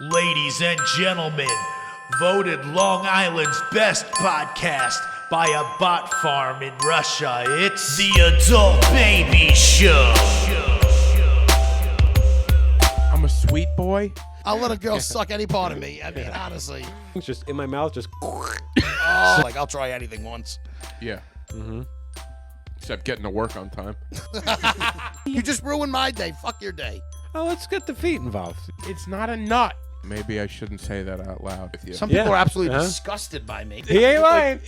Ladies and gentlemen, voted Long Island's best podcast by a bot farm in Russia, it's the Adult Baby Show. I'm a sweet boy. I'll let a girl suck any part of me. I mean, honestly. It's just in my mouth, just. Oh, like, I'll try anything once. Yeah. Mm-hmm. Except getting to work on time. You just ruined my day. Fuck your day. Oh, let's get the feet involved. It's not a nut. Maybe I shouldn't say that out loud with you. Some people Yeah. are absolutely Huh? disgusted by me. He ain't lying.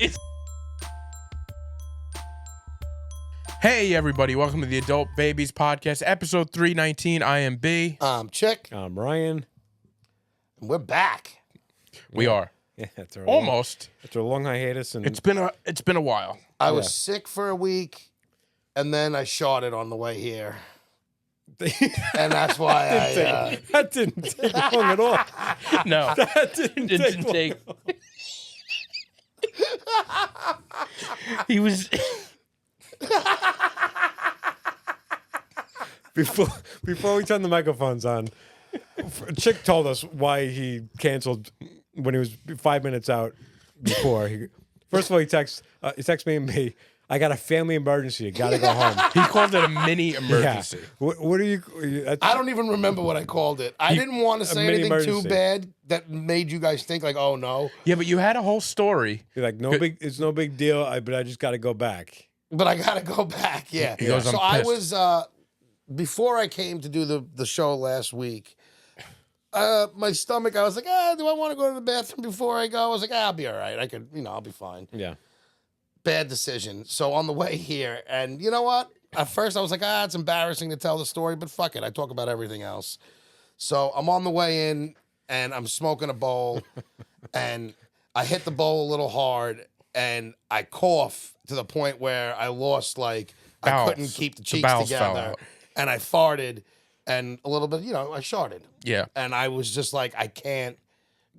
Hey, everybody. Welcome to the Adult Babies Podcast, episode 319. I am B. Chick, I'm Ryan. and we're back. We are. Yeah, that's our Almost. It's a long hiatus, and It's been a while. I was sick for a week, and then I shot it on the way here. And that's why that didn't take long at all. No. That didn't take long. He was... Before we turn the microphones on, Chick told us why he canceled when he was 5 minutes out before. First of all, he texts me and me, I got a family emergency. I got to go home. He called it a mini emergency. Yeah. What are you... I don't even remember what I called it. I didn't want to say mini anything too emergency. bad that made you guys think like, oh no. Yeah, but you had a whole story. You're like, it's no big deal, but I just got to go back. But I gotta go back, yeah. He goes, so "I'm I pissed." was before I came to do the show last week. My stomach, I was like, do I want to go to the bathroom before I go? I was like, I'll be all right. I could, I'll be fine. Yeah. Bad decision. So on the way here, and you know what? At first I was like, it's embarrassing to tell the story, but fuck it. I talk about everything else. So I'm on the way in, and I'm smoking a bowl, and I hit the bowl a little hard, and I cough to the point where I lost, I Bowels. couldn't keep the The cheeks bowels fell together. out. And I farted, and a little bit, I sharted. Yeah. And I was just like, I can't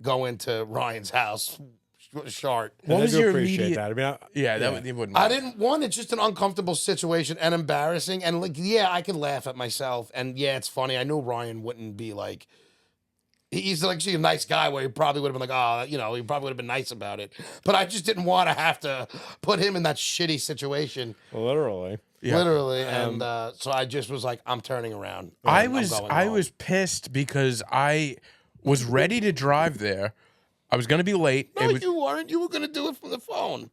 go into Ryan's house shart. What And was I do your appreciate immediate... that. I mean, Yeah, that wouldn't I matter. didn't want it's just an uncomfortable situation and embarrassing. And I could laugh at myself. And yeah, it's funny. I knew Ryan wouldn't be like, he's actually a nice guy where he probably would have been like, he probably would have been nice about it. But I just didn't want to have to put him in that shitty situation. literally. Yeah. Literally. And so I just was like, I'm turning around. I I'm was going home. pissed because I was ready to drive there. I was going to be late. No, you weren't. You were going to do it from the phone.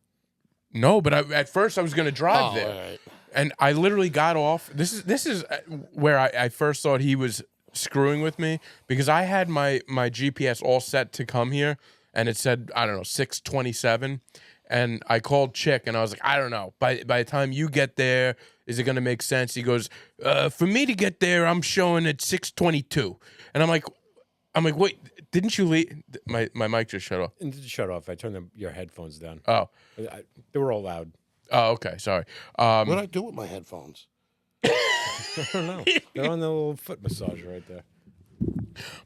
No, but at first I was going to drive there. All right. And I literally got off. This is where I first thought he was screwing with me, because I had my GPS all set to come here, and it said, I don't know, 6:27. And I called Chick, and I was like, I don't know. By the time you get there, is it going to make sense? He goes, for me to get there, I'm showing at 6:22. And I'm like, wait, didn't you leave? My mic just shut off. And shut off. I turned your headphones down. Oh. They were all loud. Oh, okay. Sorry. What did I do with my headphones? I don't know. They're on the little foot massager right there.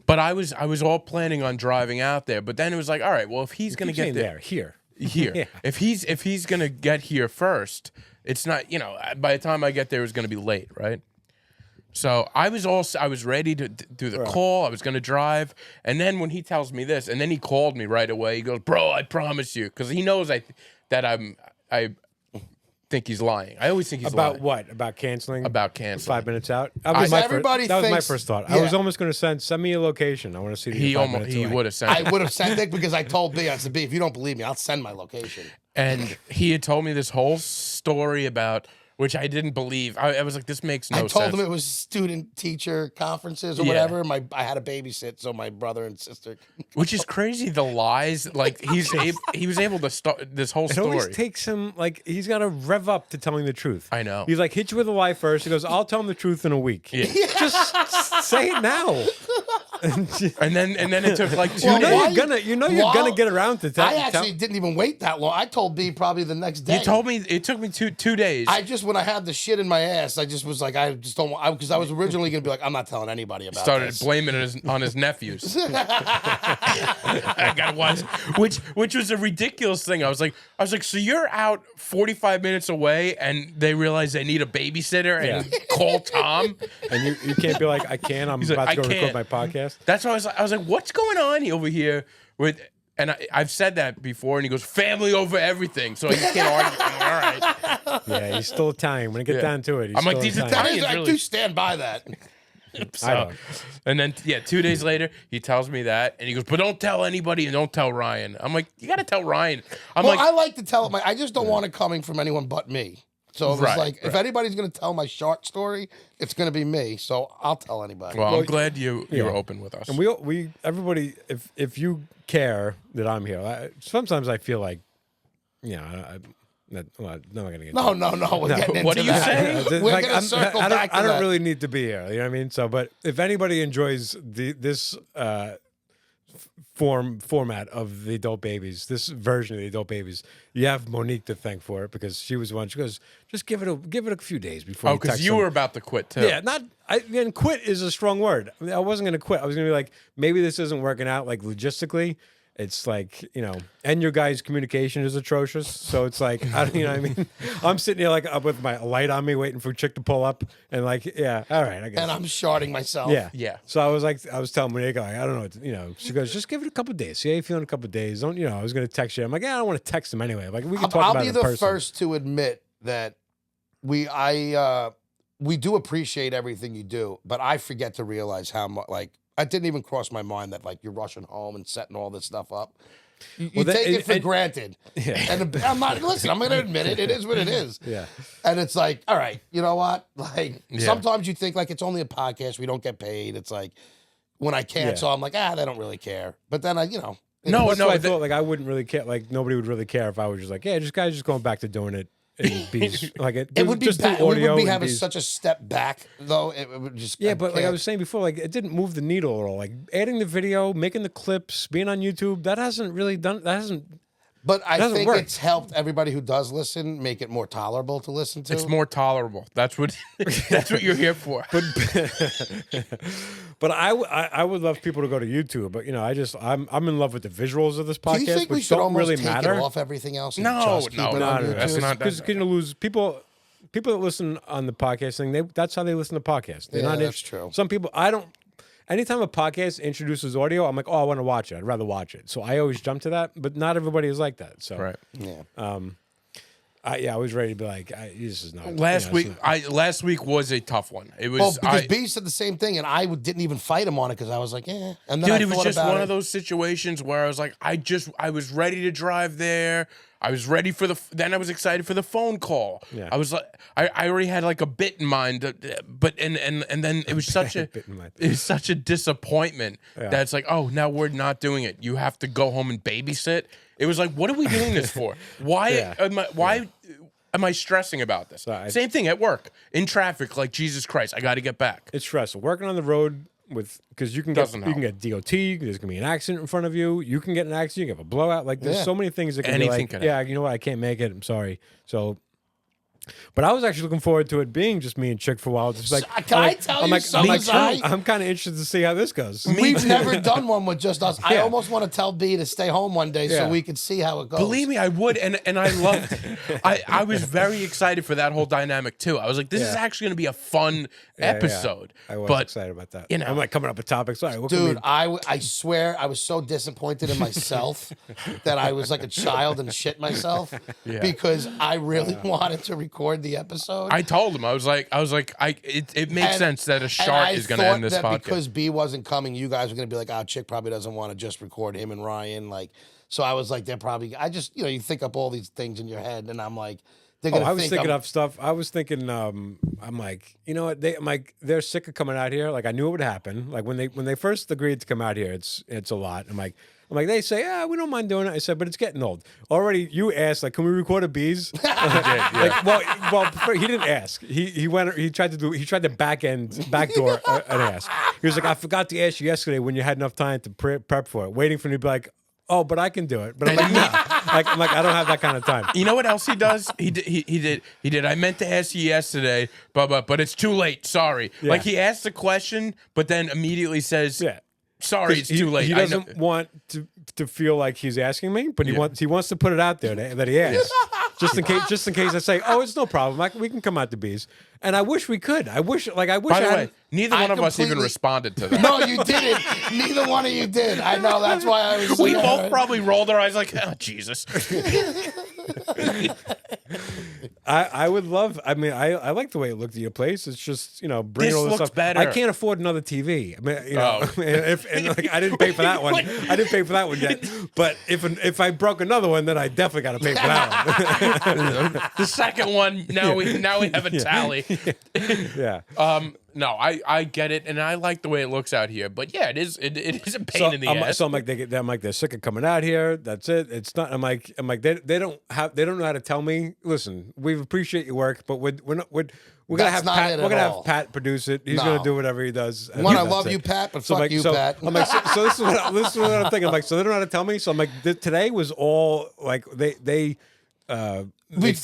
But I was all planning on driving out there. But then it was like, all right, well, if he's going to Keep get saying there. here. Yeah. If he's going to get here first, it's not, by the time I get there, it's going to be late, right? So I was ready to do the call. I was going to drive. And then when he tells me this, and then he called me right away. He goes, bro, I promise you. Because he knows I think he's lying. I always think he's lying. About what? About canceling? About canceling. 5 minutes out? Everybody that was my thinks- first thought. yeah. I was almost going to send me a location. I want to see the He 5 minutes away. would have sent I it. would have sent it because I told B, I said, B, if you don't believe me, I'll send my location. And he had told me this whole story about, which I didn't believe. I was like, this makes no sense. I told him it was student-teacher conferences or Yeah. whatever. I had to babysit, so my brother and sister. Which is crazy, the lies. Like, he was able to start this whole It story. always takes him, he's got to rev up to telling the truth. I know. He's like, hit you with a lie first. He goes, I'll tell him the truth in a week. Yeah. Just say it now. And then it took like 2 Well, days. why- you're Why- gonna get around to tell. I actually didn't even wait that long. I told B probably the next day. You told me it took me two days. When I had the shit in my ass, I just was like, I just don't want, because I was originally going to be like, I'm not telling anybody about started this. blaming it on his nephews. I gotta watch, which was a ridiculous thing. I was like, so you're out 45 minutes away, and they realize they need a babysitter and call Tom. And you can't be like, I can't. I'm He's about like, to go "I record can't." my podcast. podcast. That's why I was like, what's going on over here with? And I've said that before, and he goes, family over everything. So you can't argue. I'm like, all right. Yeah, he's still Italian. When it get down to it, he's I'm like, still these Italian. Italians I do stand by that. So, don't. and then 2 days later, he tells me that, and he goes, "But don't tell anybody, and don't tell Ryan." I'm like, "You got to tell Ryan." I'm Well, like, I like to tell it. I just don't want it coming from anyone but me. So it was Right, like, if anybody's going to tell my short story, it's going to be me. So I'll tell anybody. "Well, I'm glad you were open with us." And we everybody, if you care that I'm here, sometimes I feel like, I'm not gonna get. no. We're getting What into are you that. saying? We're Like, going to circle I back to don't that. really need to be here. You know what I mean? So, but if anybody enjoys this format of the adult babies, this version of the adult babies, you have Monique to thank for it, because she was the one. She goes, just give it a few days before. Oh, you because text you them. were about to quit too. Yeah, and quit is a strong word. I mean, I wasn't going to quit. I was going to be like, maybe this isn't working out, like logistically. It's like, and your guys' communication is atrocious. So it's like, you know what I mean? I'm sitting here like up with my light on me, waiting for Chick to pull up, and like, yeah, all right, I guess. And I'm sharding myself. Yeah. So I was telling Monique, like, I don't know, she goes, just give it a couple of days. See how you feel in a couple of days. Don't, I was going to text you. I'm like, yeah, I don't want to text him anyway. Like, we can talk I'll about be it in the person. first to admit that we do appreciate everything you do, but I forget to realize how much, like, it didn't even cross my mind that, like, you're rushing home and setting all this stuff up. You take it for granted. Yeah. And I'm not, listen, I'm going to admit it. It is what it is. Yeah. And it's like, all right, you know what? Like, sometimes you think, like, it's only a podcast. We don't get paid. It's like, when I cancel, I'm like, they don't really care. But then I. That's why I thought, like, I wouldn't really care. Like, nobody would really care if I was just like, yeah, guys just going back to doing it. Like it would be just bad. the audio. We would be and having bees. such a step back, though. It would just But like I was saying before, like, it didn't move the needle at all. Like, adding the video, making the clips, being on YouTube, that hasn't really done. That hasn't. But I doesn't think work. it's helped everybody who does listen make it more tolerable to listen to. It's more tolerable. That's what you're here for. But I would love people to go to YouTube. But I'm in love with the visuals of this podcast, Do you think we which should don't almost really take matter. it off everything else? And No, just keep no, it no, on no, YouTube? that's not- Because you're gonna lose people. People that listen on the podcast thing, that's how they listen to podcasts. They're Yeah, not that's true. Some people, I don't. Anytime a podcast introduces audio, I'm like, oh, I want to watch it. I'd rather watch it. So I always jump to that. But not everybody is like that. So Right. Yeah. I was ready to be like, this is not. Last it's week, not- last week was a tough one. It was. Well, because B said the same thing, and I didn't even fight him on it because I was like, And then Dude, I it was thought just about one it. of those situations where I was like, I was ready to drive there. I was ready for then I was excited for the phone call. Yeah. I was like, I already had like a bit in mind, but and then it was such a Bit in mind. it was such a disappointment that it's like, oh, now we're not doing it. You have to go home and babysit. It was like, what are we doing this for? Why Yeah. am I stressing about this? So Same thing at work, in traffic, like Jesus Christ, I got to get back. It's stressful. Working on the road because you can get Doesn't you can get DOT. There's gonna be an accident in front of you. You can get an accident. You can have a blowout. Like there's Yeah. so many things that can Anything be like, can yeah, you know what? I can't make it. I'm sorry. So. But I was actually looking forward to it being just me and Chick for a while. Just like, Can I tell you so was I? I'm kind of interested to see how this goes. We've never done one with just us. I Yeah. almost want to tell B to stay home one day so Yeah. we can see how it goes. Believe me, I would, and I loved it. I was very excited for that whole dynamic too. I was like, this is Yeah. actually going to be a fun episode. I was but excited about that. you know. I'm like coming up with topics. All right, what can Dude, we- I swear I was so disappointed in myself that I was like a child and shit myself because I really wanted to record the episode. I told him I was like, it makes And- sense that a and shark I is going to thought end this that podcast. because B wasn't coming, you guys were going to be like, "Oh, Chick probably doesn't want to just record him and Ryan." Like, so I was like, "They're probably." I just, you think up all these things in your head, and I'm like, "They're going to I was think thinking I'm- of stuff. I was thinking, I'm like, you know what? I'm like, they're sick of coming out here. Like, I knew it would happen. Like when they first agreed to come out here, it's a lot. I'm like, they say, yeah, we don't mind doing it. I said, but it's getting old. Already, you asked, like, can we record a bees? Like, well, he didn't ask. He tried to backdoor an ask. He was like, I forgot to ask you yesterday when you had enough time to prep for it, waiting for me to be like, oh, but I can do it. But I'm like, no. I'm like, I don't have that kind of time. You know what else he does? He did. I meant to ask you yesterday, but it's too late. Sorry. Yeah. Like he asked the question, but then immediately says, Yeah. sorry, it's too late. He I know- doesn't want to feel like he's asking me, but he wants to put it out there that he asked. just in case I say, oh, it's no problem. We can come out to Bees. And I wish we could. I wish By the I way, had. neither one of us even responded to that. No, you didn't. Neither one of you did. I know. That's why I was. We both probably rolled our eyes like, oh, Jesus. I would love. I mean, I like the way it looked at your place. It's just bringing This all this looks stuff. better. I can't afford another TV. I mean, I didn't pay for that one. I didn't pay for that one yet. But if I broke another one, then I definitely got to pay for that one. The second one, now we have a tally. Yeah. No, I get it, and I like the way it looks out here. But yeah, it is a pain in the ass. So I'm like, they're sick of coming out here. That's it. It's not. I'm like, they don't know how to tell me. Listen, we appreciate your work, but we're gonna have Pat. We're gonna have Pat produce it. He's gonna do whatever he does. One, I love you, Pat, but fuck you, Pat. I'm like, so this is what I'm thinking. I'm like, so they don't know how to tell me. So I'm like, today was all like they. You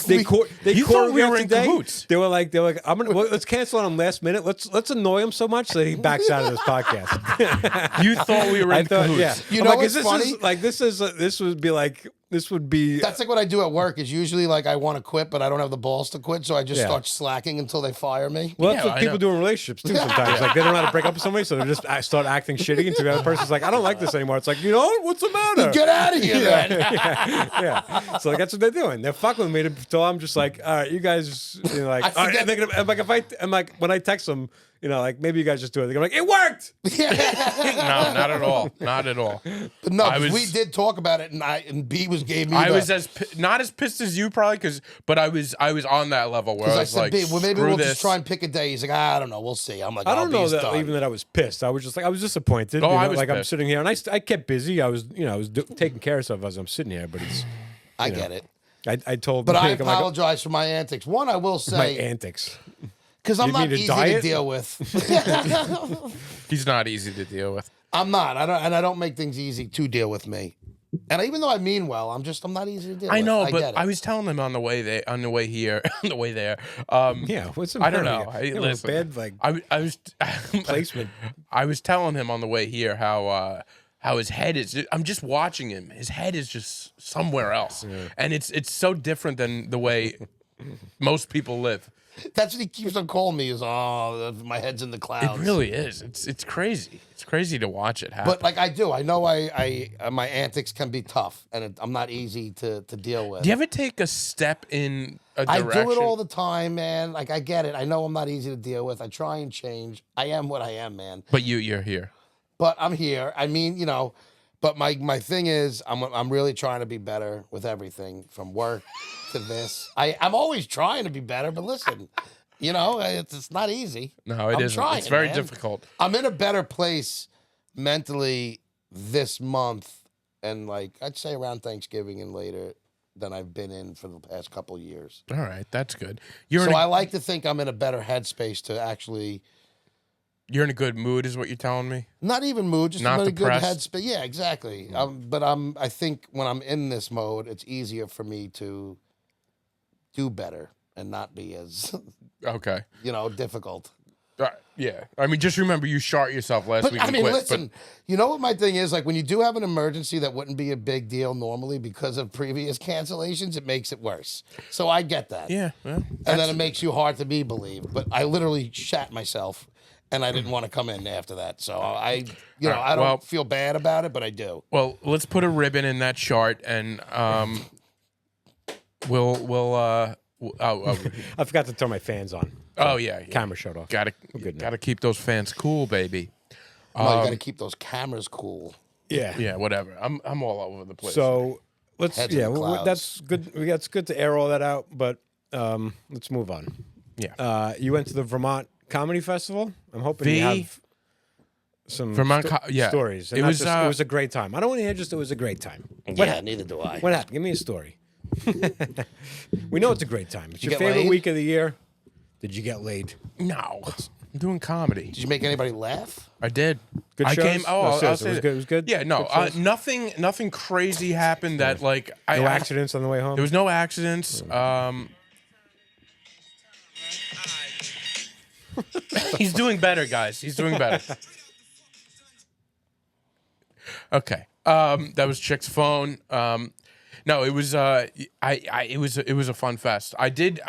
thought we were in cahoots. They were like, let's cancel on him last minute. Let's annoy him so much that he backs out of this podcast. You thought we were in cahoots. Yeah. You know what's this funny? Is like this would be. That's like what I do at work. Is usually like I want to quit, but I don't have the balls to quit, so I just start slacking until they fire me. Well, that's what people do in relationships too. Sometimes, like they don't know how to break up with somebody, so they just start acting shitty until the other person's like, "I don't like this anymore." It's like, what's the matter? Get out of here, then. Yeah. So like, that's what they're doing. They're fucking with me until I'm just like, all right, you guys, like, I forget- I'm like, when I text them, like maybe you guys just do it. I'm like, it worked. No, not at all. Not at all. But no, we did talk about it, and B gave me. I was not as pissed as you probably, but I was on that level where I was said, like, B, well, maybe screw we'll this. just try and pick a day. He's like, I don't know, we'll see. I'm like, I don't know B's that done. even that I was pissed. I was just like, I was disappointed. Oh, I was like pissed. I'm sitting here and I kept busy. I was taking care of stuff as I'm sitting here, but it's. I get it. I told. But I Nick, I'm like, apologize for my antics. One, I will my say, antics. because I'm You not mean to easy to diet? deal with. He's not easy to deal with. I'm not. I don't make things easy to deal with me. And even though I mean well, I'm not easy to deal with. I know, get but it. I was telling him on the way there, on the way here, on the way there. Yeah, what's the I don't matter? know. Listen, bad like I was placement. I was telling him on the way here how his head is. I'm just watching him. His head is just somewhere else, and it's so different than the way most people live. That's what he keeps on calling me. Is my head's in the clouds. It really is. It's crazy. It's crazy to watch it happen. But like I do, I know I my antics can be tough, and I'm not easy to deal with. do you ever take a step in a I direction? do it all the time, man. Like I get it. I know I'm not easy to deal with. I try and change. I am what I am, man. But you're here. But I'm here. I mean, But my thing is, I'm really trying to be better with everything from work to this. I'm always trying to be better, but listen, it's not easy. No, it I'm isn't. trying, It's very man. difficult. I'm in a better place mentally this month, and like I'd say around Thanksgiving and later than I've been in for the past couple of years. All right, that's good. You're So in I like to think I'm in a better headspace to actually. You're in a good mood, is what you're telling me. Not even mood, just Not in a good depressed? headspace. Yeah, exactly. But I think when I'm in this mode, it's easier for me to do better and not be as Okay. difficult. Yeah. I mean, just remember you shot yourself last But week. I and mean, quit, listen. You know what my thing is? Like when you do have an emergency that wouldn't be a big deal normally because of previous cancellations, it makes it worse. So I get that. But yeah. Well, And then it makes you hard to be believed. But I literally shat myself. And I didn't want to come in after that, so I don't feel bad about it, but I do. well, let's put a ribbon in that chart, and we'll. I forgot to turn my fans on. Oh yeah. Camera shut off. Gotta keep those fans cool, baby. You got to keep those cameras cool. Yeah. Yeah. Whatever. I'm all over the place. So let's. Heads in the clouds. That's good. It's good to air all that out, but let's move on. yeah. You went to the Vermont Comedy Festival. I'm hoping you have some Vermont stories. And It not was, just, it was a great time. I don't want to hear just it was a great time. Yeah, neither do I. What happened? Give me a story. We know it's a great time. It's you your get favorite laid? week of the year. Did you get laid? No. I'm doing comedy. Did you make anybody laugh? I did. Good I shows? came. No, I'll seriously, say it was that. good. It was good? Yeah. No. Good shows? Nothing crazy happened that like No accidents on the way home? There was no accidents. He's doing better, guys. He's doing better. Okay. That was Chick's phone. No, it was it was a fun fest. I did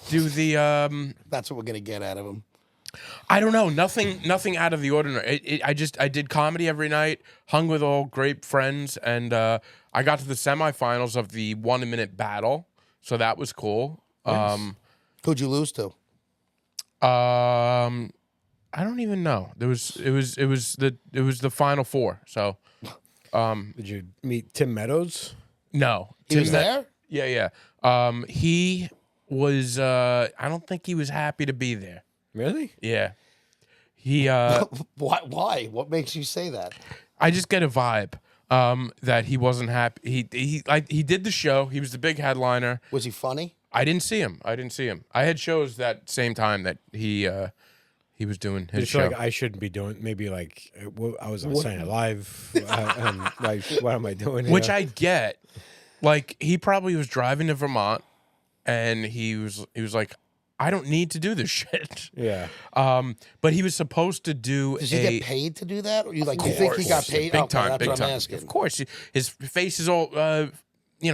do the That's what we're gonna get out of him. I don't know, nothing out of the ordinary. I did comedy every night, hung with all great friends, and I got to the semifinals of the 1 minute battle, so that was cool. Who'd you lose to? I don't even know. It was the final four. So Did you meet Tim Meadows? no, He was there. Yeah. He was. I don't think he was happy to be there. Really? Yeah. He. Why? What makes you say that? I just get a vibe that he wasn't happy. He did the show. He was the big headliner. Was he funny? I didn't see him. I had shows that same time that he was doing his Did you feel show. like I shouldn't be doing? Maybe like I was on Saturday Night Live. Like, what am I doing here? Which I get. Like, he probably was driving to Vermont, and he was like, I don't need to do this shit. Yeah. But he was supposed to do Does he get paid to do that, or you like? You think he got paid? Big Okay, time, that's big what time. I'm asking. Of course, his face is all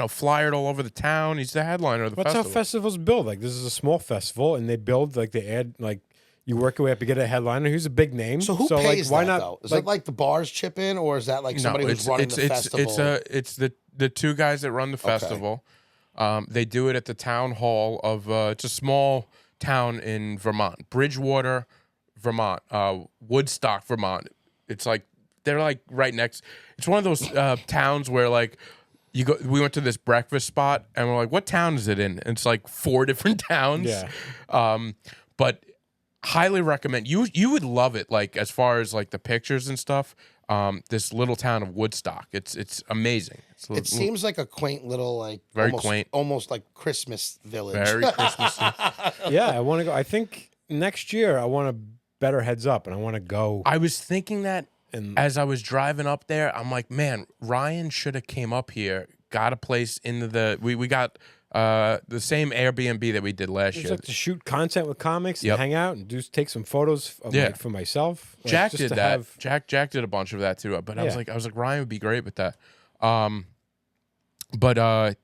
flyered all over the town. He's the headliner of the That's festival. how festivals build. Like, this is a small festival, and they build like they add like you work your way up to get a headliner who's a big name. So who like, pays why that not? though? Is it like the bars chip in, or is that like somebody who's running the festival? It's the two guys that run the festival. They do it at the town hall of it's a small town in Vermont, Bridgewater, Vermont, Woodstock, Vermont. It's like they're like right next. It's one of those towns where like you go. We went to this breakfast spot and we're like, "What town is it in?" And it's like 4 different towns. Yeah. But highly recommend. You would love it. Like as far as like the pictures and stuff. This little town of Woodstock. It's amazing. It seems like a quaint little like Very quaint. almost like Christmas village. Very Christmassy. Yeah, I want to go. I think next year I want a better heads up, and I want to go. I was thinking that And- as I was driving up there, I'm like, man, Ryan should have came up here, got a place into the. We got the same Airbnb that we did last Just year. like to shoot content with comics Yep. and hang out and take some photos of, Yeah. like, for myself. Like, Jack just did to that. have- Jack did a bunch of that too. But I was Yeah. like Ryan would be great with that.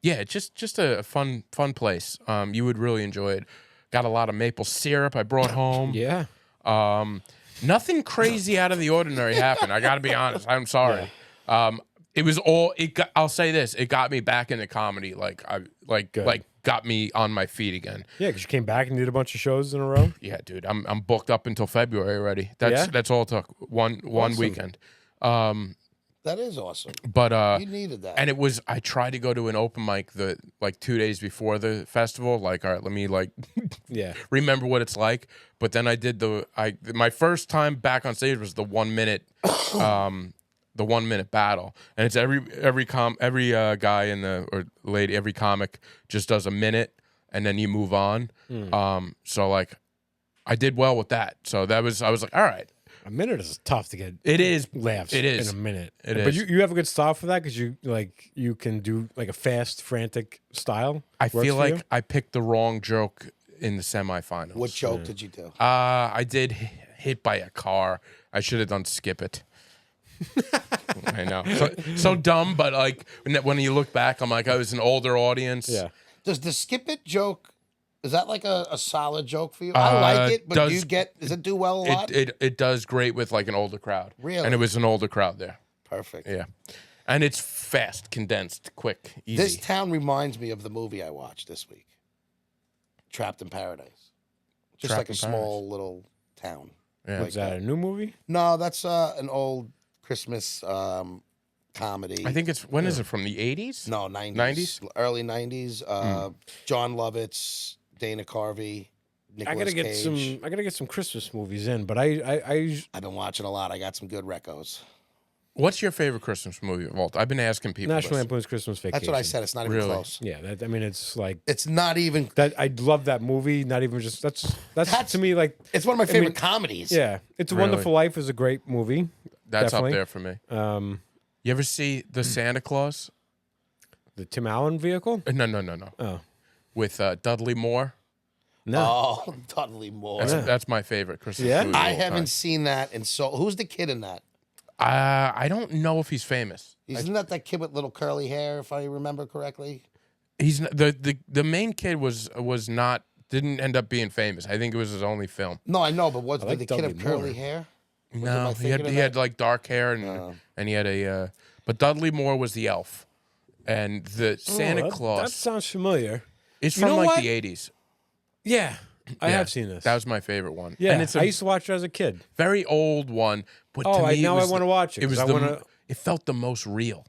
Yeah, just a fun place. You would really enjoy it. Got a lot of maple syrup I brought home. Yeah. Nothing crazy out of the ordinary happened. I got to be honest. I'm sorry. It was all. I'll say this. It got me back into comedy. Like got me on my feet again. Yeah, because you came back and did a bunch of shows in a row. Yeah, dude. I'm booked up until February already. Yeah? That's all it took. One weekend. That is awesome. But You needed that. and it was. I tried to go to an open mic 2 days before the festival. Like, all right, let me Yeah. remember what it's like. But then I did my first time back on stage was the 1 minute the 1 minute battle, and it's every guy or lady, every comic just does a minute and then you move on. So like I did well with that. So I was like, all right. A minute is tough to get. It is laughs. It is in a minute. It But is. you have a good style for that because you can do like a fast, frantic style. I Works feel for you? like I picked the wrong joke in the semifinals. What joke did you do? I did hit by a car. I should have done skip it. I know. So dumb, but like when you look back, I'm like, I was an older audience. Yeah. Does the skip it joke? Is that like a solid joke for you? I like it, but does it do well a lot? It does great with like an older crowd. Really? And it was an older crowd there. Perfect. Yeah. And it's fast, condensed, quick, easy. This town reminds me of the movie I watched this week, Trapped in Paradise. Just Trapped like a in small little town. Yeah. Like Is that a new movie? No, that's an old Christmas comedy. I think it's when is it from the 80s? No, 90s. 90s? Early 90s. John Lovitz, Dana Carvey, Nicolas Cage. I gotta get some Christmas movies in, but I I've been watching a lot. I got some good recos. What's your favorite Christmas movie, Walt? I've been asking people. National this. Lampoon's Christmas Vacation. That's what I said. It's not even Really? close. Yeah, I mean it's like It's not even. that. I love that movie. Not even just that's to me like It's one of my favorite mean, comedies. yeah. It's a Really? Wonderful Life is a great movie. That's definitely. up there for me. You ever see the Santa Claus? The Tim Allen vehicle. No. Oh With Dudley Moore. no, Oh, Dudley Moore. That's my favorite Christmas Yeah? movie. of I all haven't time. seen that. And so, who's the kid in that? I don't know if he's famous. Isn't that kid with little curly hair, if I remember correctly? He's the main kid was not didn't end up being famous. I think it was his only film. No, I know, but did like the kid have Dudley curly Moore. hair? No, he had like dark hair and he had a. But Dudley Moore was the elf, and the Santa Claus. That sounds familiar. It's You from know like what? the 80s. Yeah, I Yeah, have seen this. That was my favorite one. yeah, and it's I a used to watch it as a kid. very old one. But Oh, to me, now it I was wanna watch it, It was 'cause I wanna- it felt the most real.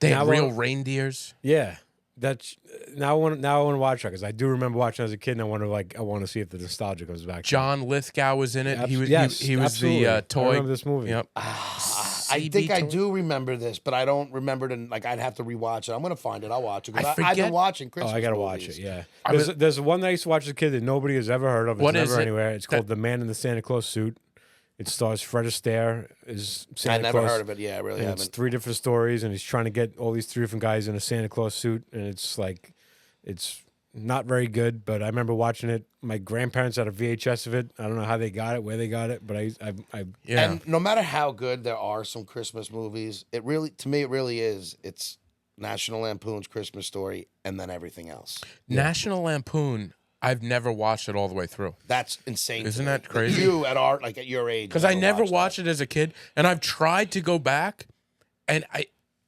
They had Now I real wanna- reindeers. Yeah, that's now I want to watch it because I do remember watching as a kid, and I want to see if the nostalgia comes back. John Lithgow was in it. He was Yes, he was absolutely. the I toy. remember this movie. Yep. I think I do remember this, but I don't remember it. Like, I'd have to rewatch it. I'm gonna find it. I'll watch it. 'Cause I I've been forget- watching Oh, Christmas I gotta watch movies. it. Yeah, I was- there's one that I used to watch as a kid that nobody has ever heard of. It's What is never it? anywhere. It's called The Man in the Santa Claus Suit. It stars Fred Astaire as Santa I never Claus. heard of it. Yeah, I really And it's haven't. 3 different stories, and he's trying to get all these 3 different guys in a Santa Claus suit, and it's like, it's not very good. But I remember watching it. My grandparents had a VHS of it. I don't know how they got it, where they got it, but I Yeah. And no matter how good there are some Christmas movies, to me, it really is. It's National Lampoon's Christmas Story, and then everything else. National Lampoon. I've never watched it all the way through That's insane. Isn't to me. that crazy? You at your age, because I never watched it as a kid, and I've tried to go back, and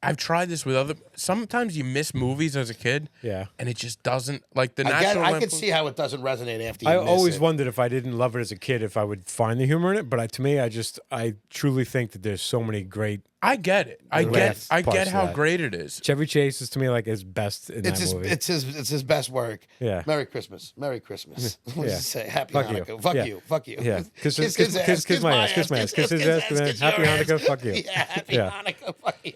I've tried this with other. Sometimes you miss movies as a kid, yeah. and it just doesn't like the I National could Lampoon. see how it doesn't resonate after you I miss always it. wondered if I didn't love it as a kid, if I would find the humor in it. But to me, I truly think that there's so many great. I get it. I Last get parts of how that. great it is. Chevy Chase is to me like his best in It's that his, movie. it's his best work. Yeah. Merry Christmas. Merry Christmas. What does Yeah. it say? Happy Fuck you. Hanukkah. Fuck Yeah. you. Fuck you. Yeah. Kiss his my ass, kiss my ass, kiss his ass, kiss happy your Hanukkah, ass. fuck you. Yeah, happy Yeah. Hanukkah. Fuck you.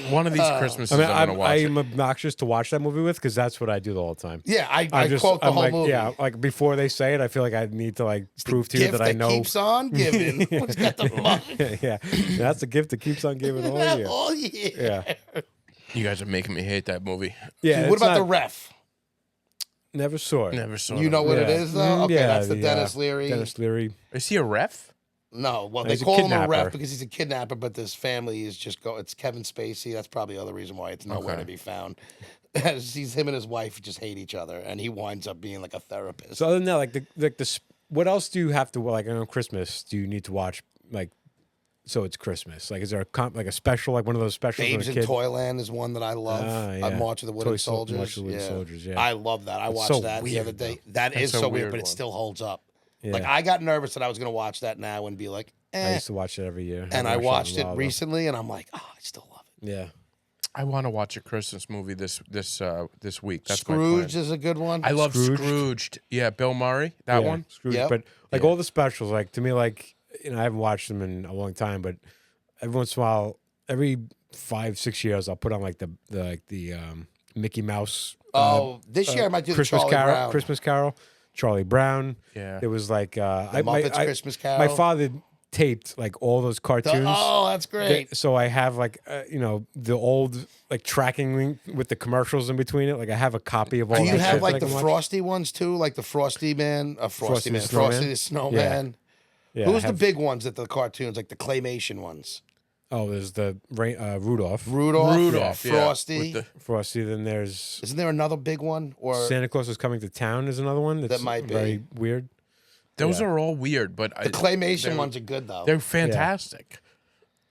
One of these Christmases, I mean, I'm gonna watch it. I'm obnoxious to watch that movie with because that's what I do all the time. Yeah, I I'm quote the I'm whole like, movie. yeah, like before they say it, I feel like I need to like prove to you Gift that I know. keeps on giving. What's got the money yeah, that's the gift that keeps on giving all year. all year? Yeah, You guys are making me hate that movie. yeah. What it's about the not- ref? Never saw it. Never saw. You know what it Yeah. is though? Okay, Yeah, that's the Dennis Leary. Dennis Leary. Is he a ref? No, well, they He's a call him a kidnapper. ref because he's a kidnapper, but this family is just it's Kevin Spacey. That's probably the other reason why it's nowhere Okay. to be found. He's him and his wife just hate each other, and he winds up being like a therapist. So other than that, what else do you have to like on Christmas? Do you need to watch like? So it's Christmas. Like, is there like a special, like one of those specials? Babes when in a kid? Toyland is one that I love. Ah, yeah. I'm watching the Wooden Toy Sol- Soldiers. Watch the Wooden yeah. Soldiers, yeah. I love that. I watched so that the weird, other day. though. That is That's a so weird, weird but it one. still holds up. Yeah. Like, I got nervous that I was going to watch that now and be like, I eh. used to watch it every year. And I haven't watched in a it while, though. recently, and I'm like, oh, I still love it. Yeah. I want to watch a Christmas movie this week. That's my Scrooge plan. is a good one. I love Scrooged. Scrooged. Yeah, Bill Murray. That Yeah, one. Scrooge. Yep. But like Yeah. all the specials, like to me, like I haven't watched them in a long time, but every once in a while, every 5-6 years, I'll put on like the Mickey Mouse. This year I might do Christmas the Charlie Carol. Brown. Christmas Carol. Charlie Brown. Yeah. It was like Muppets Christmas Carol. My father taped like all those cartoons. Oh, that's great. So I have like the old like tracking link with the commercials in between it. Like I have a copy of all. Do that you have shit like that I the can watch. Frosty ones too? Like the Frosty Man, Frosty Man, the Snowman? Frosty the Snowman. Yeah, Who's I the have- big ones that the cartoons, like the claymation ones? Oh, there's the Rudolph. Rudolph, yeah, Frosty. with Frosty. Then there's Isn't there another big one? Or Santa Claus is coming to town. Is another one that's might be. very weird. Those Yeah. are all weird, but the claymation ones are good though. they're fantastic.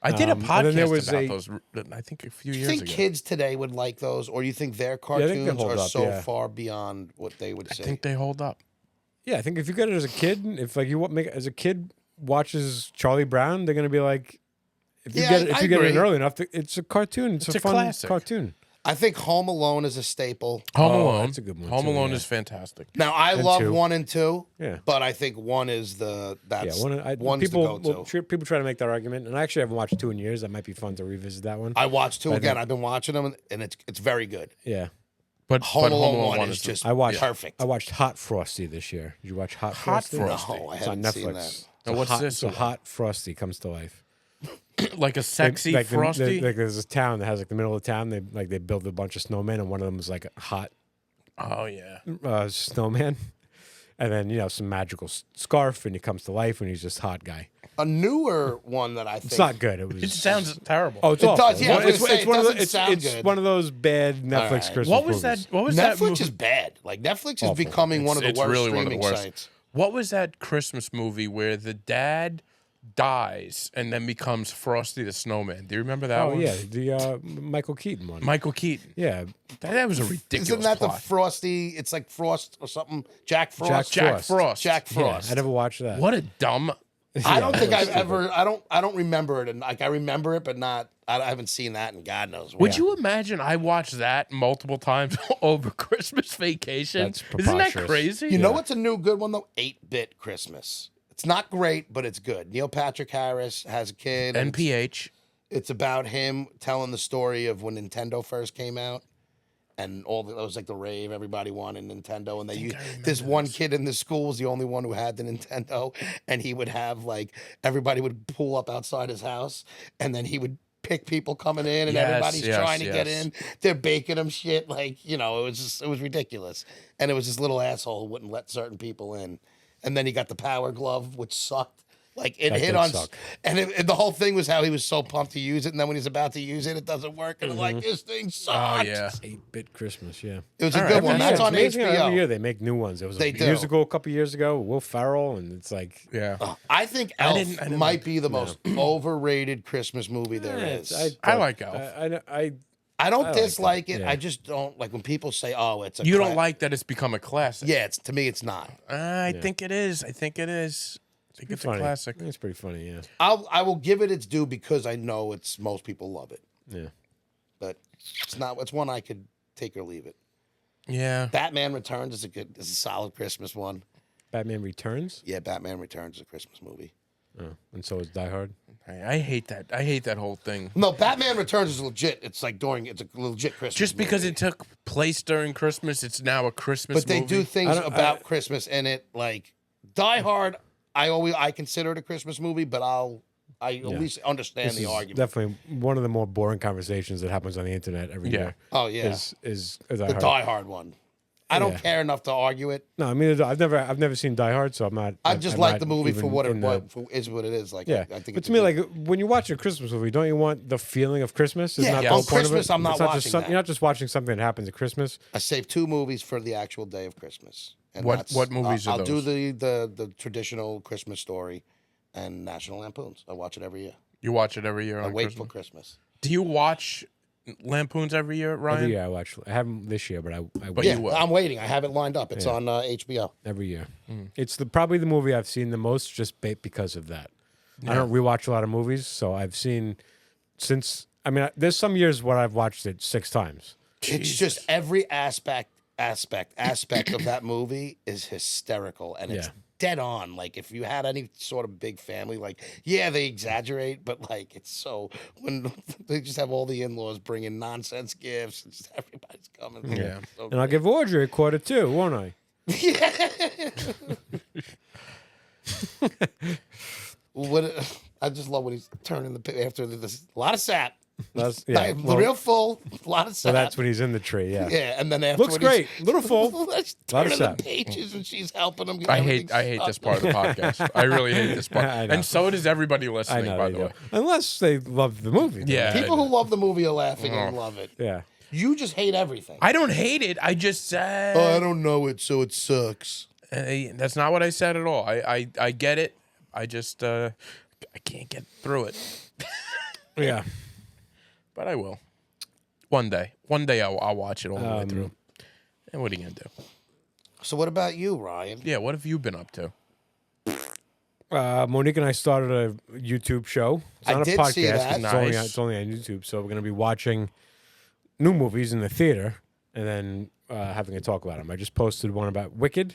I did a and then there podcast was about a- those. I think a few Do you years think ago. kids today would like those, or do you think their I cartoons think they hold are up, so yeah. far beyond what they would I say? think they hold up. Yeah, I think if you get it as a kid, if like you make as a kid watches Charlie Brown, they're gonna be like, if you Yeah, get it, if I you get it in agree. early enough, it's a cartoon. It's, It's a a fun classic. cartoon. I think Home Alone is a staple. Home Oh, Alone. that's a good one, Home too, Alone yeah. is fantastic. Now I And love 2. 1 and 2. Yeah. But I think 1 is that's one's people the go-to. people try to make that argument, and I actually haven't watched 2 in years. That might be fun to revisit that one. I watched 2 I again. think- I've been watching them, and it's very good. Yeah, But Home Alone 1 1 is just I watched perfect. I watched Hot Frosty this year. Did you watch Hot Frosty? Frosty? No, I It's on haven't seen Netflix. that. It's Now, a what's hot, this It's a about? Hot Frosty comes to life. like a sexy Like Frosty. like there's this town that has like the middle of the town. They build a bunch of snowmen, and one of them is like a hot oh yeah. snowman, and then some magical scarf, and he comes to life, and he's just hot guy. A newer one that I think It's not good. It was. It sounds terrible. Oh, it's It awful. does, yeah, I was It's, gonna say, it's it one of doesn't those. sound It's good. one of those bad Netflix right. Christmas what was movies. that? What was that Netflix movie? is bad. Like Netflix is Awful. becoming one of the It's worst really one of the streaming worst. sites. What was that Christmas movie where the dad dies and then becomes Frosty the Snowman? Do you remember that Oh one? yeah, the Michael Keaton one. Michael Keaton. Yeah, That was a ridiculous Isn't that plot. the Frosty? It's like Frost or something. Jack Frost. Jack Frost. Jack yeah. Frost. I never watched that. What a dumb. I don't think I've ever. I don't remember it, and like I remember it, but not. I haven't seen that in God knows. Would when. you imagine I watched that multiple times over Christmas vacation? That's Isn't that preposterous. crazy? You know what's a new good one though? 8-Bit Christmas. It's not great, but it's good. Neil Patrick Harris has a kid. and NPH. It's about him telling the story of when Nintendo first came out. And that was like the rave. Everybody wanted Nintendo, and this one kid in the school was the only one who had the Nintendo, and he would have like everybody would pull up outside his house, and then he would pick people coming in, and Yes, everybody's yes, trying to get yes. in. They're baking him shit, like it was ridiculous, and it was this little asshole who wouldn't let certain people in, and then he got the Power Glove, which sucked. Like it That hit did on, suck. and the whole thing was how he was so pumped to use it, and then when he's about to use it, it doesn't work, and Mm-hmm. like this thing Oh sucked. yeah. 8-Bit Christmas. Yeah. It was a All good right, one. every That's year. on It's amazing how HBO. every year they make new ones. There was They a do. musical a couple years ago, Will Ferrell, and it's like Yeah. I think I Elf didn't might be the most overrated Christmas movie there is. I like Elf. I don't like dislike it, it. yeah. I just don't like when people say, "Oh, it's a." You don't like that it's become a classic. Yeah, to me, it's not. I think it is. I think it is. I think it's a funny. classic. It's pretty funny. Yeah. I will give it its due because I know most people love it, Yeah. but it's not. It's one I could take or leave it. Yeah. Batman Returns is a solid Christmas one. Batman Returns. Yeah, Batman Returns is a Christmas movie. Oh, and so is Die Hard. I hate that. I hate that whole thing. No, Batman Returns is legit. It's like it's a legit Christmas. Just because movie. it took place during Christmas, it's now a Christmas But they movie. do things I don't- about Christmas in it, like Die Hard. I consider it a Christmas movie, but I at least understand This the is argument. definitely one of the more boring conversations that happens on the internet every Yeah. year. Oh yeah, Is the Die Hard. Die Hard one. I don't Yeah. care enough to argue it. No, I mean I've never seen Die Hard, so I'm not. I just I'm like not the movie for even what in the- is what it is. Like Yeah, I think. but it's to a me, good- like when you watch a Christmas movie, don't you want the feeling of Christmas? Isn't Yeah, that the on whole point of Christmas, it? I'm not It's just watching that. You're not just watching something that happens at Christmas. I saved 2 movies for the actual day of Christmas. And What that's- movies are I'll do those? the traditional Christmas Story and National Lampoons. I watch it every year. You watch it every year I on wait Christmas. for Christmas. Do you watch Lampoons every year, Ryan? Every year I watch. I haven't this year, but I But wait Yeah, you will. I'm waiting. I have it lined up. It's on HBO. every year. Mm. It's probably the movie I've seen the most just because of that. I don't rewatch a lot of movies, so I've seen since. I mean, there's some years where I've watched it 6 times. It's just every aspect of that movie is hysterical, and it's Yeah. dead on. Like if you had any sort of big family, like yeah, they exaggerate, but like it's so when they just have all the in-laws bringing nonsense gifts, and just everybody's coming. Yeah. So And I'll great. give Audrey a quarter too, won't I? What I just love when he's turning the after this a lot of sap. That's Real full, a lot of So sap. that's when he's in the tree. Yeah. yeah, and then after Looks great. Little full. She's Lot of turning the sap. pages and she's helping him. Get I everything hate this stuck. part of the podcast. I really hate this part. I know. And so does everybody I listening, know. by They the do. way. Unless they love the movie. then. Yeah. People who love the movie are laughing and love it. Yeah. You just hate everything. I don't hate it. I just said I don't know it, so it sucks. that's not what I said at all. I get it. I just I can't get through it. Yeah. But I will. One day. One day I'll watch it all the way through. And what are you gonna do? So what about you, Ryan? Yeah, what have you been up to? Monique and I started a YouTube show. It's I not a did podcast. see that. Nice. It's only on YouTube. So we're going to be watching new movies in the theater and then having a talk about them. I just posted one about Wicked.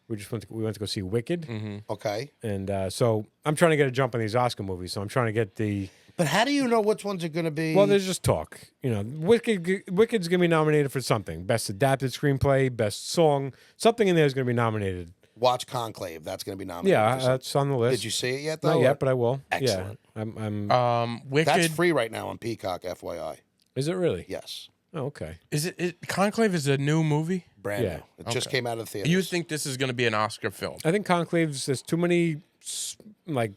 We went to go see Wicked, Okay. and so I'm trying to get a jump on these Oscar movies. So I'm trying to get the. But how do you know which ones are going to be? Well, there's just talk. You know, Wicked's going to be nominated for something: best adapted screenplay, best song. Something in there is going to be nominated. Watch Conclave. That's going to be nominated. Yeah, for something. that's on the list. Did you see it yet, though? Not yet, but I will. Excellent. Yeah, I'm. Wicked. That's free right now on Peacock, FYI. Is it really? Yes. Oh, okay. Is it Conclave is a new movie? Brand Yeah. new. It just came out of the theater. You think this is gonna be an Oscar film? I think Conclave's there's too many like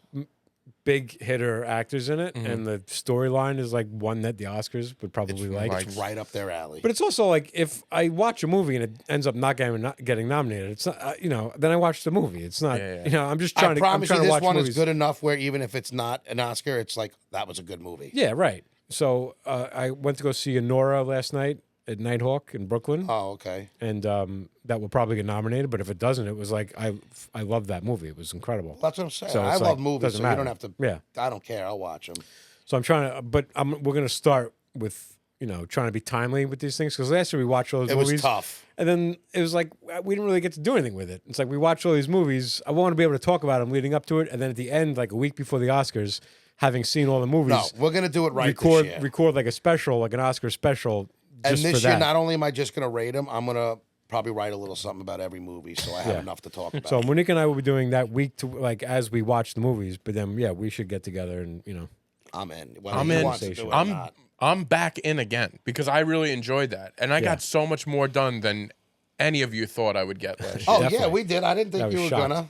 big hitter actors in it, Mm-hmm. and the storyline is like one that the Oscars would probably like. It's right up their alley. But it's also like if I watch a movie and it ends up not getting nominated, it's not then I watch the movie. It's not I'm just trying I to. promise I'm you, trying to this watch one movies. is good enough where even if it's not an Oscar, it's like that was a good movie. Yeah, right. So I went to go see Nora last night at Nighthawk in Brooklyn. Oh, okay. And that will probably get nominated. But if it doesn't, it was like I love that movie. It was incredible. That's what I'm saying. So I it's love like, movies, doesn't so you matter. don't have to. Yeah. I don't care. I'll watch them. So I'm trying to, but we're gonna start with trying to be timely with these things because last year we watched all those It movies. was tough. And then it was like we didn't really get to do anything with it. It's like we watched all these movies. I want to be able to talk about them leading up to it, and then at the end, like a week before the Oscars, having seen all the movies. No, we're gonna do it right this year. Record like a special, like an Oscar special. And Just this for year, that. not only am I just gonna rate them, I'm gonna probably write a little something about every movie, so I have enough to talk about. So Monique and I will be doing that week to like as we watch the movies. But then we should get together and I'm in. Whether I'm he in. wants to do it or not. I'm back in again because I really enjoyed that, and I got so much more done than any of you thought I would get last year. Oh yeah, Definitely. we did. I didn't I think was you were shocked.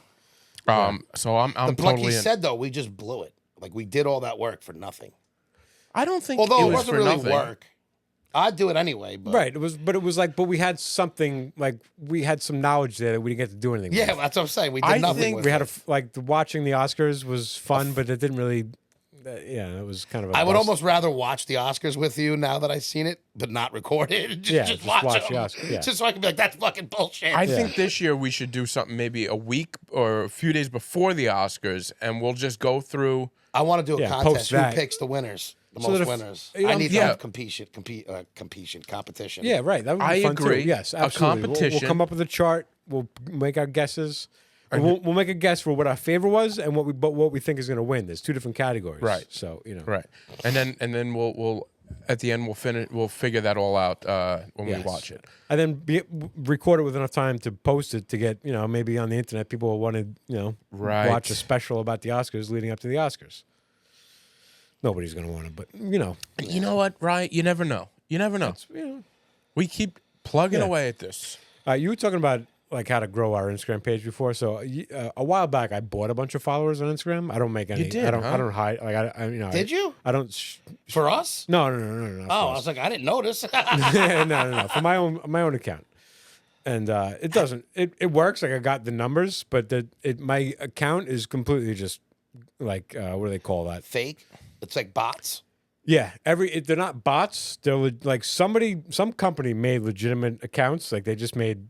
gonna. So I'm Like totally he in. said though, we just blew it. Like we did all that work for nothing. I don't think Although it it was wasn't for really nothing. work. I'd do it anyway. But right. It was like, but we had something like we had some knowledge there that we didn't get to do anything. yeah, with. that's what I'm saying. We did I nothing think with we had it. watching the Oscars was fun, but it didn't really. It was kind of. A I would bust. almost rather watch the Oscars with you now that I've seen it, but not record it. Just watch watch them. the Oscars, yeah. Just so I can be like, that's fucking bullshit. I think this year we should do something maybe a week or a few days before the Oscars, and we'll just go through. I want to do a post contest. Who that. picks the winners? The So most that if- winners. you know, I need to yeah. have competition. Yeah, right. That would be I fun agree. Too. Yes, A absolutely. competition. We'll come up with a chart. We'll make our guesses. We'll make a guess for what our favorite was and what we think is going to win. There's two different categories. Right. So Right, and then we'll at the end we'll figure that all out when we Yes. watch it. And then record it with enough time to post it to get maybe on the internet people will want to Right. watch a special about the Oscars leading up to the Oscars. Nobody's going to want it, but You know what, right? You never know. You never know. We keep plugging Yeah. away at this. You were talking about like how to grow our Instagram page before. So a while back, I bought a bunch of followers on Instagram. I don't make any. did, I don't. huh? I don't hide. Like Did you? I don't. For us? No. Oh, I was like, I didn't notice. no. For my own account, and it doesn't. It works. Like I got the numbers, but my account is completely just like what do they call that? Fake. It's like bots. Yeah, they're not bots. They're like some company made legitimate accounts. Like they just made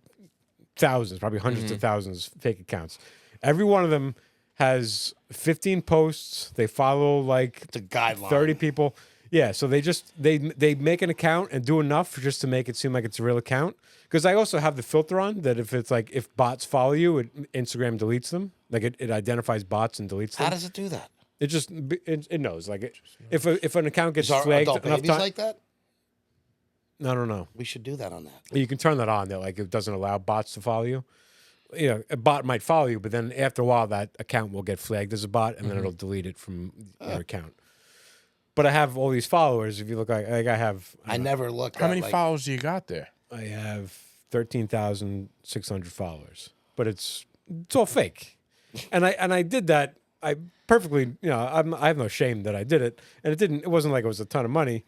thousands, probably hundreds of thousands fake accounts. Every one of them has 15 posts. They follow like It's a guideline. 30 people. Yeah, so they make an account and do enough just to make it seem like it's a real account. Because I also have the filter on that if bots follow you, Instagram deletes them. Like it identifies bots and deletes them. How does it do that? It just it knows like if an account gets Is our flagged adult enough babies time. like that? I don't know. We should do that on that. You can turn that on. That like it doesn't allow bots to follow you. A bot might follow you, but then after a while, that account will get flagged as a bot, and then it'll delete it from your account. But I have all these followers. If you look like I have, I never looked How at many like, followers do you got there? I have 13,600 followers, but it's all fake. And I did that. I perfectly, I have no shame that I did it, and it wasn't like it was a ton of money.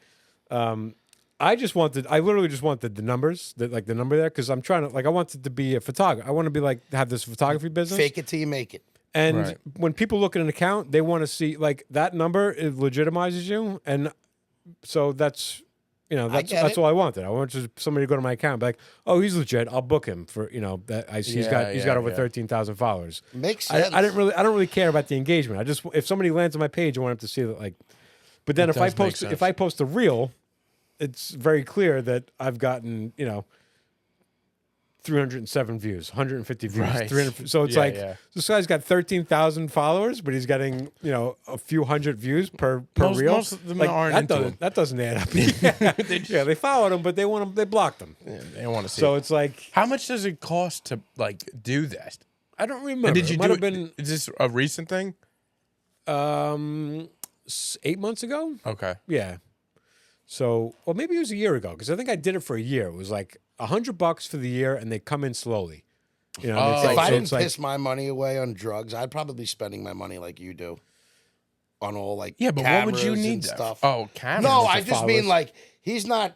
I literally just wanted the numbers, the number there, because I'm trying to, I wanted to be a photographer. I want to be have this photography business. fake it till you make it. And Right. when people look at an account, they want to see that number. It legitimizes you, and so that's get that's it. all I wanted. I wanted somebody to go to my account, and be like, oh, he's legit. I'll book him for that. He's got over 13,000 followers. Makes sense. I don't really care about the engagement. I just if somebody lands on my page, I want them to see that But then It does make sense. if I post a reel, it's very clear that I've gotten 307 views, 150 views, Right. 300. So it's Yeah. this guy's got 13,000 followers, but he's getting a few hundred views per reel. Most of them aren't into him. That doesn't add up. Yeah, they followed him, but they blocked him. Yeah, they want to see. So it. it's like How much does it cost to do that? I don't remember. And did you it might do have been Is this a recent thing? 8 months ago? Okay. Yeah. So, or maybe it was a year ago because I think I did it for a year. It was like $100 for the year, and they come in slowly. And it's If I so didn't it's like- piss my money away on drugs, I'd probably be spending my money like you do. on all like Yeah, but what would you cameras need and that stuff. for? Oh, cameras. No, to I just follow mean us. like he's not.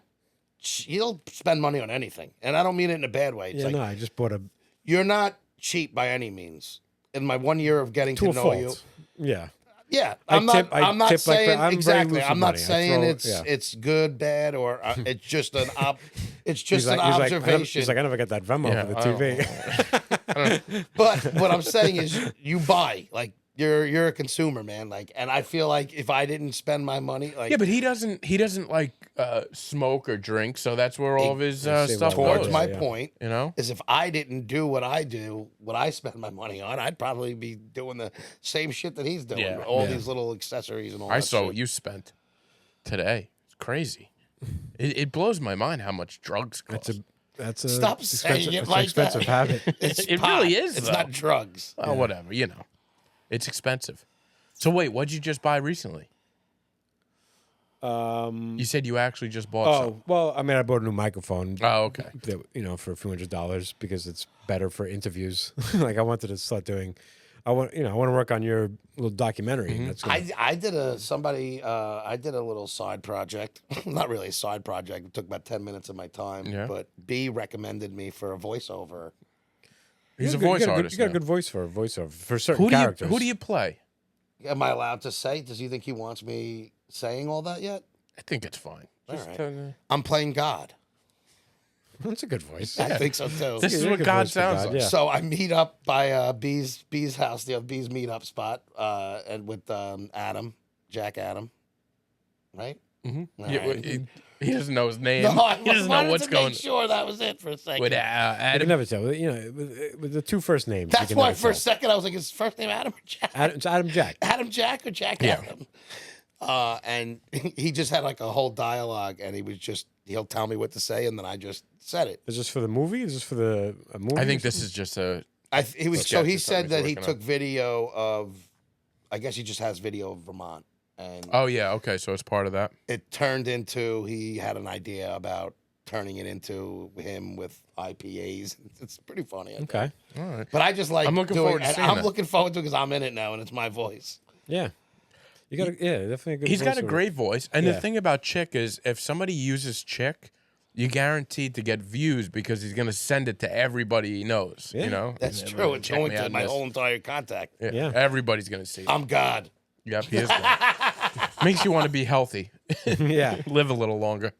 He'll spend money on anything, and I don't mean it in a bad way. It's Yeah, like no, I just bought a you're not cheap by any means. In my 1 year of getting to to a know fault. you, Yeah. yeah, I I'm not. tip- I I'm not tip like saying that. I'm very exactly. loose with I'm not money. I saying throw- it's yeah. it's good, bad, or it's just an it's just an He's like, observation. I never get that Venmo Yeah, for the I don't TV. But what I'm saying is, you buy like you're a consumer, man. Like, and I feel like if I didn't spend my money, like Yeah, but he doesn't like smoke or drink, so that's where all of his They say stuff well, towards goes. my yeah. point You know? is, if I didn't do what I do, what I spend my money on, I'd probably be doing the same shit that he's doing. Yeah. All Yeah. these little accessories and all. I that saw shit. what you spent today. It's crazy. It blows my mind how much drugs cost. That's a Stop expensive, saying it it's like an expensive that. habit. It's It pot. really is, It's though. not drugs. Well, whatever, you know. It's expensive. So wait, what'd you just buy recently? You said you actually just bought some. Well, I mean, I bought a new microphone. Oh, okay. That, for a few $100 because it's better for interviews. Like I wanted to start doing. I want to work on your little documentary. Mm-hmm. That's gonna, I did I did a little side project. Not really a side project. It took about 10 minutes of my time. Yeah. But B recommended me for a voiceover. He's a you got voice good- artist. You got a now. good voice for a voiceover for certain Who do characters. who do you play? Am I allowed to say? Does he think he wants me saying all that yet? I think it's fine. All Just, right. I'm playing God. That's a good voice. I think so too. This is You're a what good God voice for sounds God, like. yeah. So I meet up by B's house, the B's meetup spot, and with Jack Adam, right? Mm-hmm. All Yeah, right. he doesn't know his name. No, I he doesn't wanted know what's to going make sure that was it for a second. with You Adam. can never tell. With the two first names. you That's can why never for a tell. second I was like, is his first name Adam or Jack? It's Adam Jack. Adam Jack or Jack Yeah. Adam? And he just had like a whole dialogue, and he'll tell me what to say, and then I just said it. Is this for the movie? Is this for the a movie? I think this is just a. He was Sketch so or he something said he's that he working took on. video of, I guess he just has video of Vermont, and Oh yeah, okay, so it's part of that. it turned into, he had an idea about turning it into him with IPAs. It's pretty funny. I think. Okay. All right. But I just like I'm looking doing forward to and seeing I'm that. looking forward to it because I'm in it now and it's my voice. Yeah. You got definitely a good. He's got a voiceover. great voice, and Yeah. the thing about Chic is, if somebody uses Chic, you're guaranteed to get views because he's gonna send it to everybody he knows. Yeah. You know, That's And, true. It's check going me to out my on this. whole entire contact. Yeah. Everybody's gonna see it. I'm God. Yep, he is. God. Makes you want to be healthy, Yeah. live a little longer.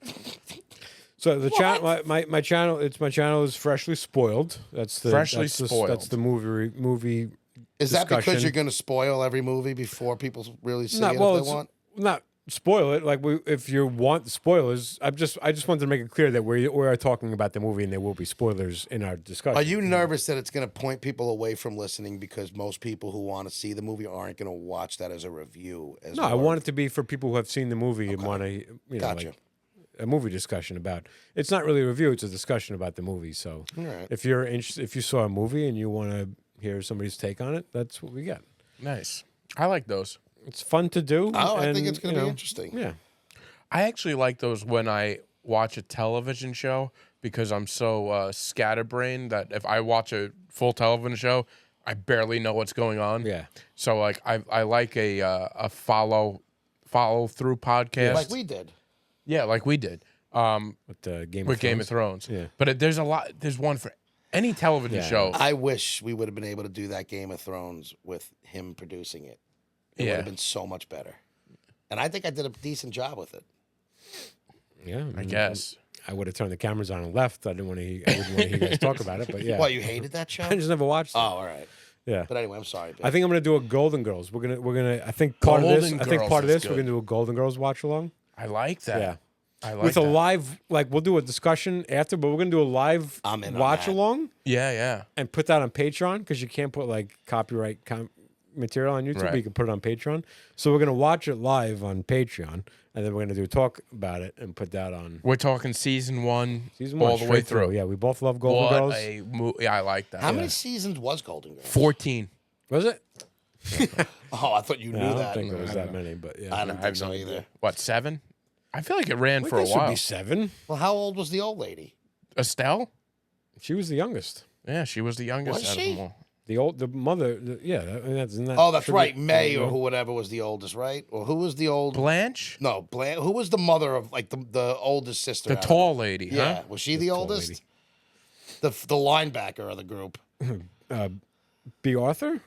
So the channel, my channel, my channel is freshly spoiled. That's the Freshly that's the, Spoiled. That's the movie. Is that because discussion. you're going to spoil every movie before people really see Not it well. if It's they want? not spoil it. Like if you want spoilers, I just wanted to make it clear that we are talking about the movie and there will be spoilers in our discussion. Are you nervous that it's going to point people away from listening because most people who want to see the movie aren't going to watch that as a review? No, I want it to be for people who have seen the movie and want to, Gotcha. like a movie discussion about. It's not really a review; it's a discussion about the movie. So, All right. if you're interested, if you saw a movie and you want to hear somebody's take on it, that's what we got. Nice. I like those. It's fun to do. Oh, I and, think it's going to you be know, interesting. Yeah. I actually like those when I watch a television show because I'm so scatterbrained that if I watch a full television show, I barely know what's going on. Yeah. So like I like a follow through podcast. Like we did. Yeah, like we did. With Game of Thrones. Yeah. But there's one for any television Yeah. show. I wish we would have been able to do that Game of Thrones with him producing it. It would Yeah. have been so much better. And I think I did a decent job with it. Yeah. I guess. I would have turned the cameras on and left. I didn't want to. I wouldn't want to hear you guys talk about it. But yeah. Well, you hated that show? I just never watched it. Oh, all right. Yeah. But anyway, I'm sorry. Babe. I think I'm gonna do a Golden Girls. We're gonna. I think part of this. Golden I think Girls part of is this. We're good. gonna do a Golden Girls watch along. I like that. Yeah. I like With that. a live, like we'll do a discussion after, but we're gonna do a live I'm in on watch that. along Yeah, yeah. and put that on Patreon because you can't put like copyright material on YouTube. Right. But you can put it on Patreon. So we're gonna watch it live on Patreon, and then we're gonna do a talk about it and put that on We're talking season one, season 1 all the way straight through. Yeah, we both love Golden What Girls. a yeah, I like that. How many seasons was Golden Girls? 14. Was it? Oh, I thought you Yeah, knew I don't that. think it was that many, but yeah. I don't I think have so no either. What, 7? I feel like it ran I for a guess it would while. be 7. Well, how old was the old lady? Estelle? She was the youngest. Yeah, she was the youngest Was out she? of them all. The mother. Isn't that Oh, that's tribute- right. May or whoever was the oldest, right? Or who was the old? Blanche, No, Blanche. Who was the mother of like the oldest sister? the out of tall lady, Yeah, huh? was she the tall oldest? lady. The linebacker of the group. B. Arthur.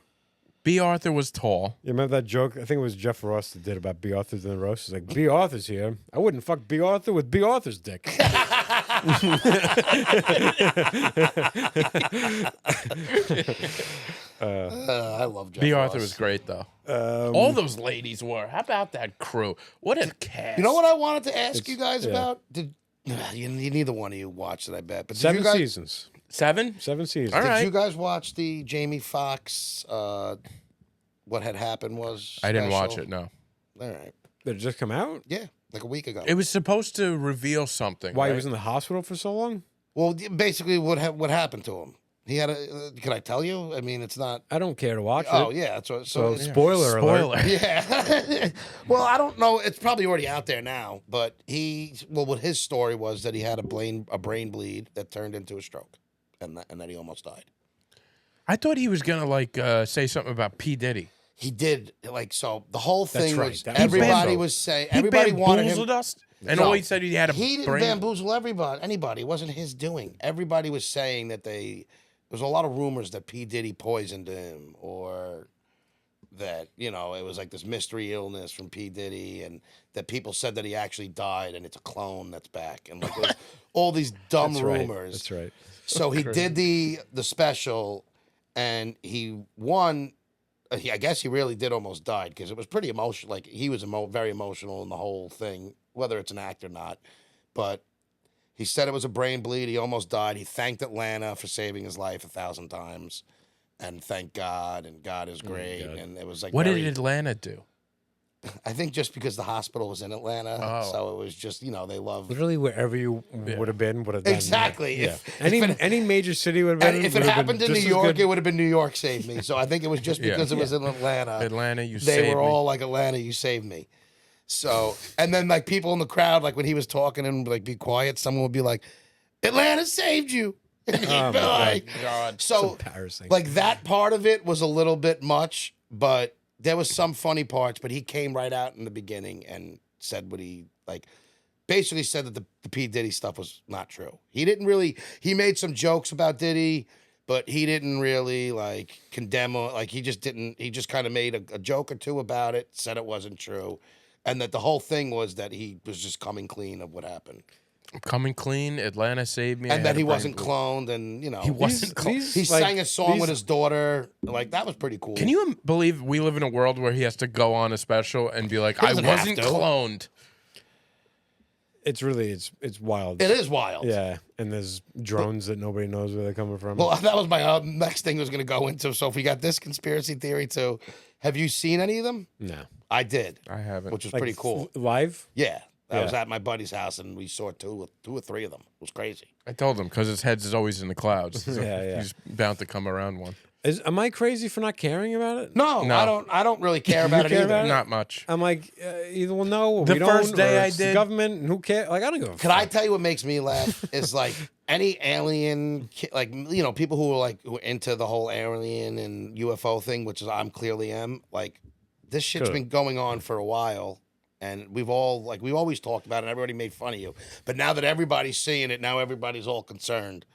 B. Arthur was tall. You remember that joke? I think it was Jeff Ross that did about B. Arthur's in the roast. He's like, B. Arthur's here. I wouldn't fuck B. Arthur with B. Arthur's dick. I love Jeff B. Ross. Arthur was great though. All those ladies were. How about that crew? What a cast! You know what I wanted to ask you guys about? Did neither one of you watched it? I bet. But did 7 you guys, seasons. 7? 7 seasons. All Did right. you guys watch the Jamie Foxx? What had happened was I didn't watch special? it. No. All right. Did it just come out? Yeah, like a week ago. It was supposed to reveal something. Why he right? was in the hospital for so long? Well, basically, what happened to him? He had a. Can I tell you? I mean, it's not. I don't care to watch Oh it. yeah, that's what. So So spoiler alert. Spoiler. yeah. Well, I don't know. It's probably already out there now. But what his story was that he had a brain bleed that turned into a stroke, and that he almost died. I thought he was gonna say something about P. Diddy. He did so. The whole thing right. was That was everybody also- was saying He everybody wanted him. bamboozled us, and No. all he said he had a He didn't brain. bamboozle anybody. It wasn't his doing. Everybody was saying that there was a lot of rumors that P. Diddy poisoned him, or that it was like this mystery illness from P. Diddy, and that people said that he actually died, and it's a clone that's back, and like there's all these dumb That's right. rumors. That's right. So he did the special, and he won. I guess he really did almost die because it was pretty emotional. Like he was very emotional in the whole thing, whether it's an act or not. But he said it was a brain bleed. He almost died. He thanked Atlanta for saving his life 1,000 times, and thank God. And God is great. God. And it was like What very, did Atlanta do? I think just because the hospital was in Atlanta, Oh. so it was just they love. Literally wherever you would have been would have done. Exactly. Yeah. If Any major city would have And been. if it would have happened been in New just as York, good. it would have been New York saved me. So I think it was just Yeah. because it was in Atlanta. Atlanta, you They saved were me. all like, Atlanta, you saved me. So, and then like people in the crowd, like when he was talking and like be quiet, someone would be like, Atlanta saved you. And he'd Oh, be my like, God. so embarrassing. like that part of it was a little bit much, but there was some funny parts, but he came right out in the beginning and said what he basically said that the P. Diddy stuff was not true. He made some jokes about Diddy, but he didn't really condemn him. Like he just kind of made a joke or two about it, said it wasn't true. And that the whole thing was that he was just coming clean of what happened. Coming clean, Atlanta saved me. I And had that a he brain wasn't bleed. cloned and, He wasn't cloned. he sang a song with his daughter. Like, that was pretty cool. Can you believe we live in a world where he has to go on a special and be like, I doesn't have wasn't to. cloned? It's wild. It is wild. Yeah, and there's drones that nobody knows where they're coming from. Well, that was my next thing I was going to go into. So if we got this conspiracy theory too, have you seen any of them? no, I did, I haven't. which was pretty cool. Live. Yeah. I was Yeah. at my buddy's house and we saw two or three of them. It was crazy. I told him because his head is always in the clouds. So Yeah. He's bound to come around one. Am I crazy for not caring about it? No, No. I don't really care about it care either. about it? Not much. I'm like, either we'll know or The we don't. first day or I it's the did- government, and who cares? Like, I don't give a Can I tell you what makes me laugh is like any alien, people who are who are into the whole alien and UFO thing, which is I'm clearly am. Like, this shit's Good. been going on for a while, and we've always talked about it. And everybody made fun of you, but now that everybody's seeing it, now everybody's all concerned.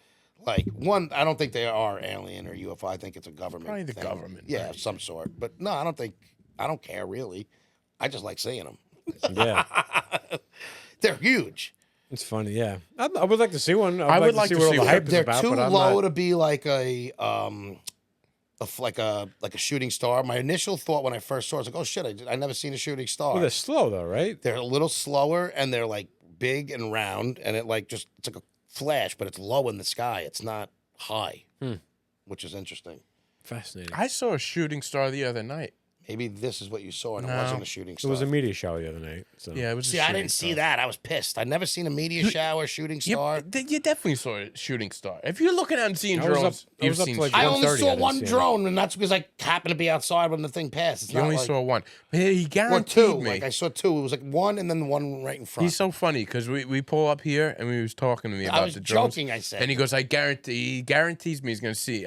Like, one, I don't think they are alien or UFO. I think it's a government. Probably the thing. government, yeah, right. of some sort. But no, I don't care really. I just like seeing them. Yeah, They're huge. it's funny. Yeah, I would like to see one. I would like like to see to what all see the one. hype is They're about. too but I'm low not- to be like a shooting star. My initial thought when I first saw it was like, oh shit, I never seen a shooting star. Well, they're slow though, right? They're a little slower and they're like big and round and it's like a flash, but it's low in the sky. It's not high, which is interesting. Fascinating. I saw a shooting star the other night. Maybe this is what you saw and it No. wasn't a shooting It star. was a meteor shower the other night. So. Yeah, it was. See, a I shooting didn't see star. that. I was pissed. I'd never seen a meteor shower, shooting star. You definitely saw a shooting star. If you're looking out and seeing I was drones, up- I you've was up seen. to, like, I stars. only 1:30, I saw didn't one see it. drone, and that's because I happened to be outside when the thing passed. It's You not only like, saw one. But he or guaranteed two. me. Like I saw two. It was like one and then the one right in front. He's so funny because we pull up here and we was talking to me about was the drones. joking, I said. And he goes, he guarantees me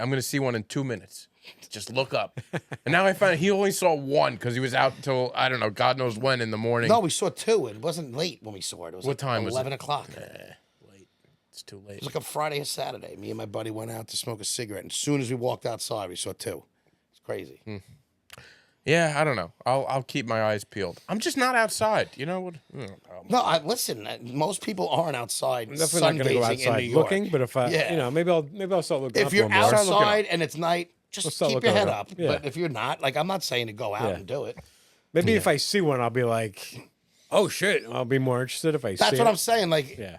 I'm gonna see one in 2 minutes. Just look up. And now I find he only saw one because he was out till, I don't know, God knows when in the morning. No, we saw 2. It wasn't late when we saw it. It was What like time was it? 11 o'clock. Late. It's too late. It was like a Friday or Saturday. Me and my buddy went out to smoke a cigarette. And as soon as we walked outside, we saw 2. It's crazy. Yeah, I don't know. I'll keep my eyes peeled. I'm just not outside. You know what? No, listen. Most people aren't outside. I'm definitely not going to go sun-gazing in outside New York. looking, but if I, Yeah. you know, maybe I'll start looking. If up you're a little more. outside and it's night, just start keep your looking head it up. up. Yeah. But if you're not, like, I'm not saying to go out Yeah. and do it. Maybe if I see one, I'll be like, oh shit, I'll be more interested if I see That's what it. I'm saying. Like, Yeah.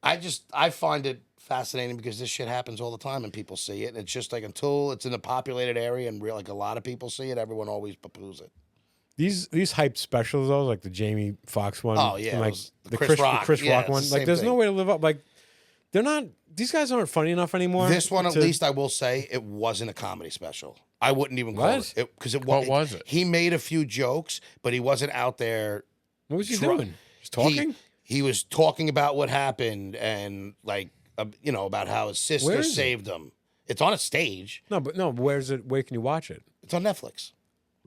I find it fascinating because this shit happens all the time and people see it. And it's just like until it's in a populated area and like a lot of people see it, everyone always poo-poos it. These hyped specials though, like the Jamie Foxx one. Oh, yeah, and, like those- the Chris Rock Yeah, it's one. the Like same there's no thing. way to live up. Like they're not. These guys aren't funny enough anymore. This one, at to- least, I will say, it wasn't a comedy special. I wouldn't even call What? it because it What was it? He made a few jokes, but he wasn't out there. What was he Try- doing? Just talking. He was talking about what happened and like about how his Where sister is it? saved him. It's on a stage. No, but no. Where's it? Where can you watch it? It's on Netflix.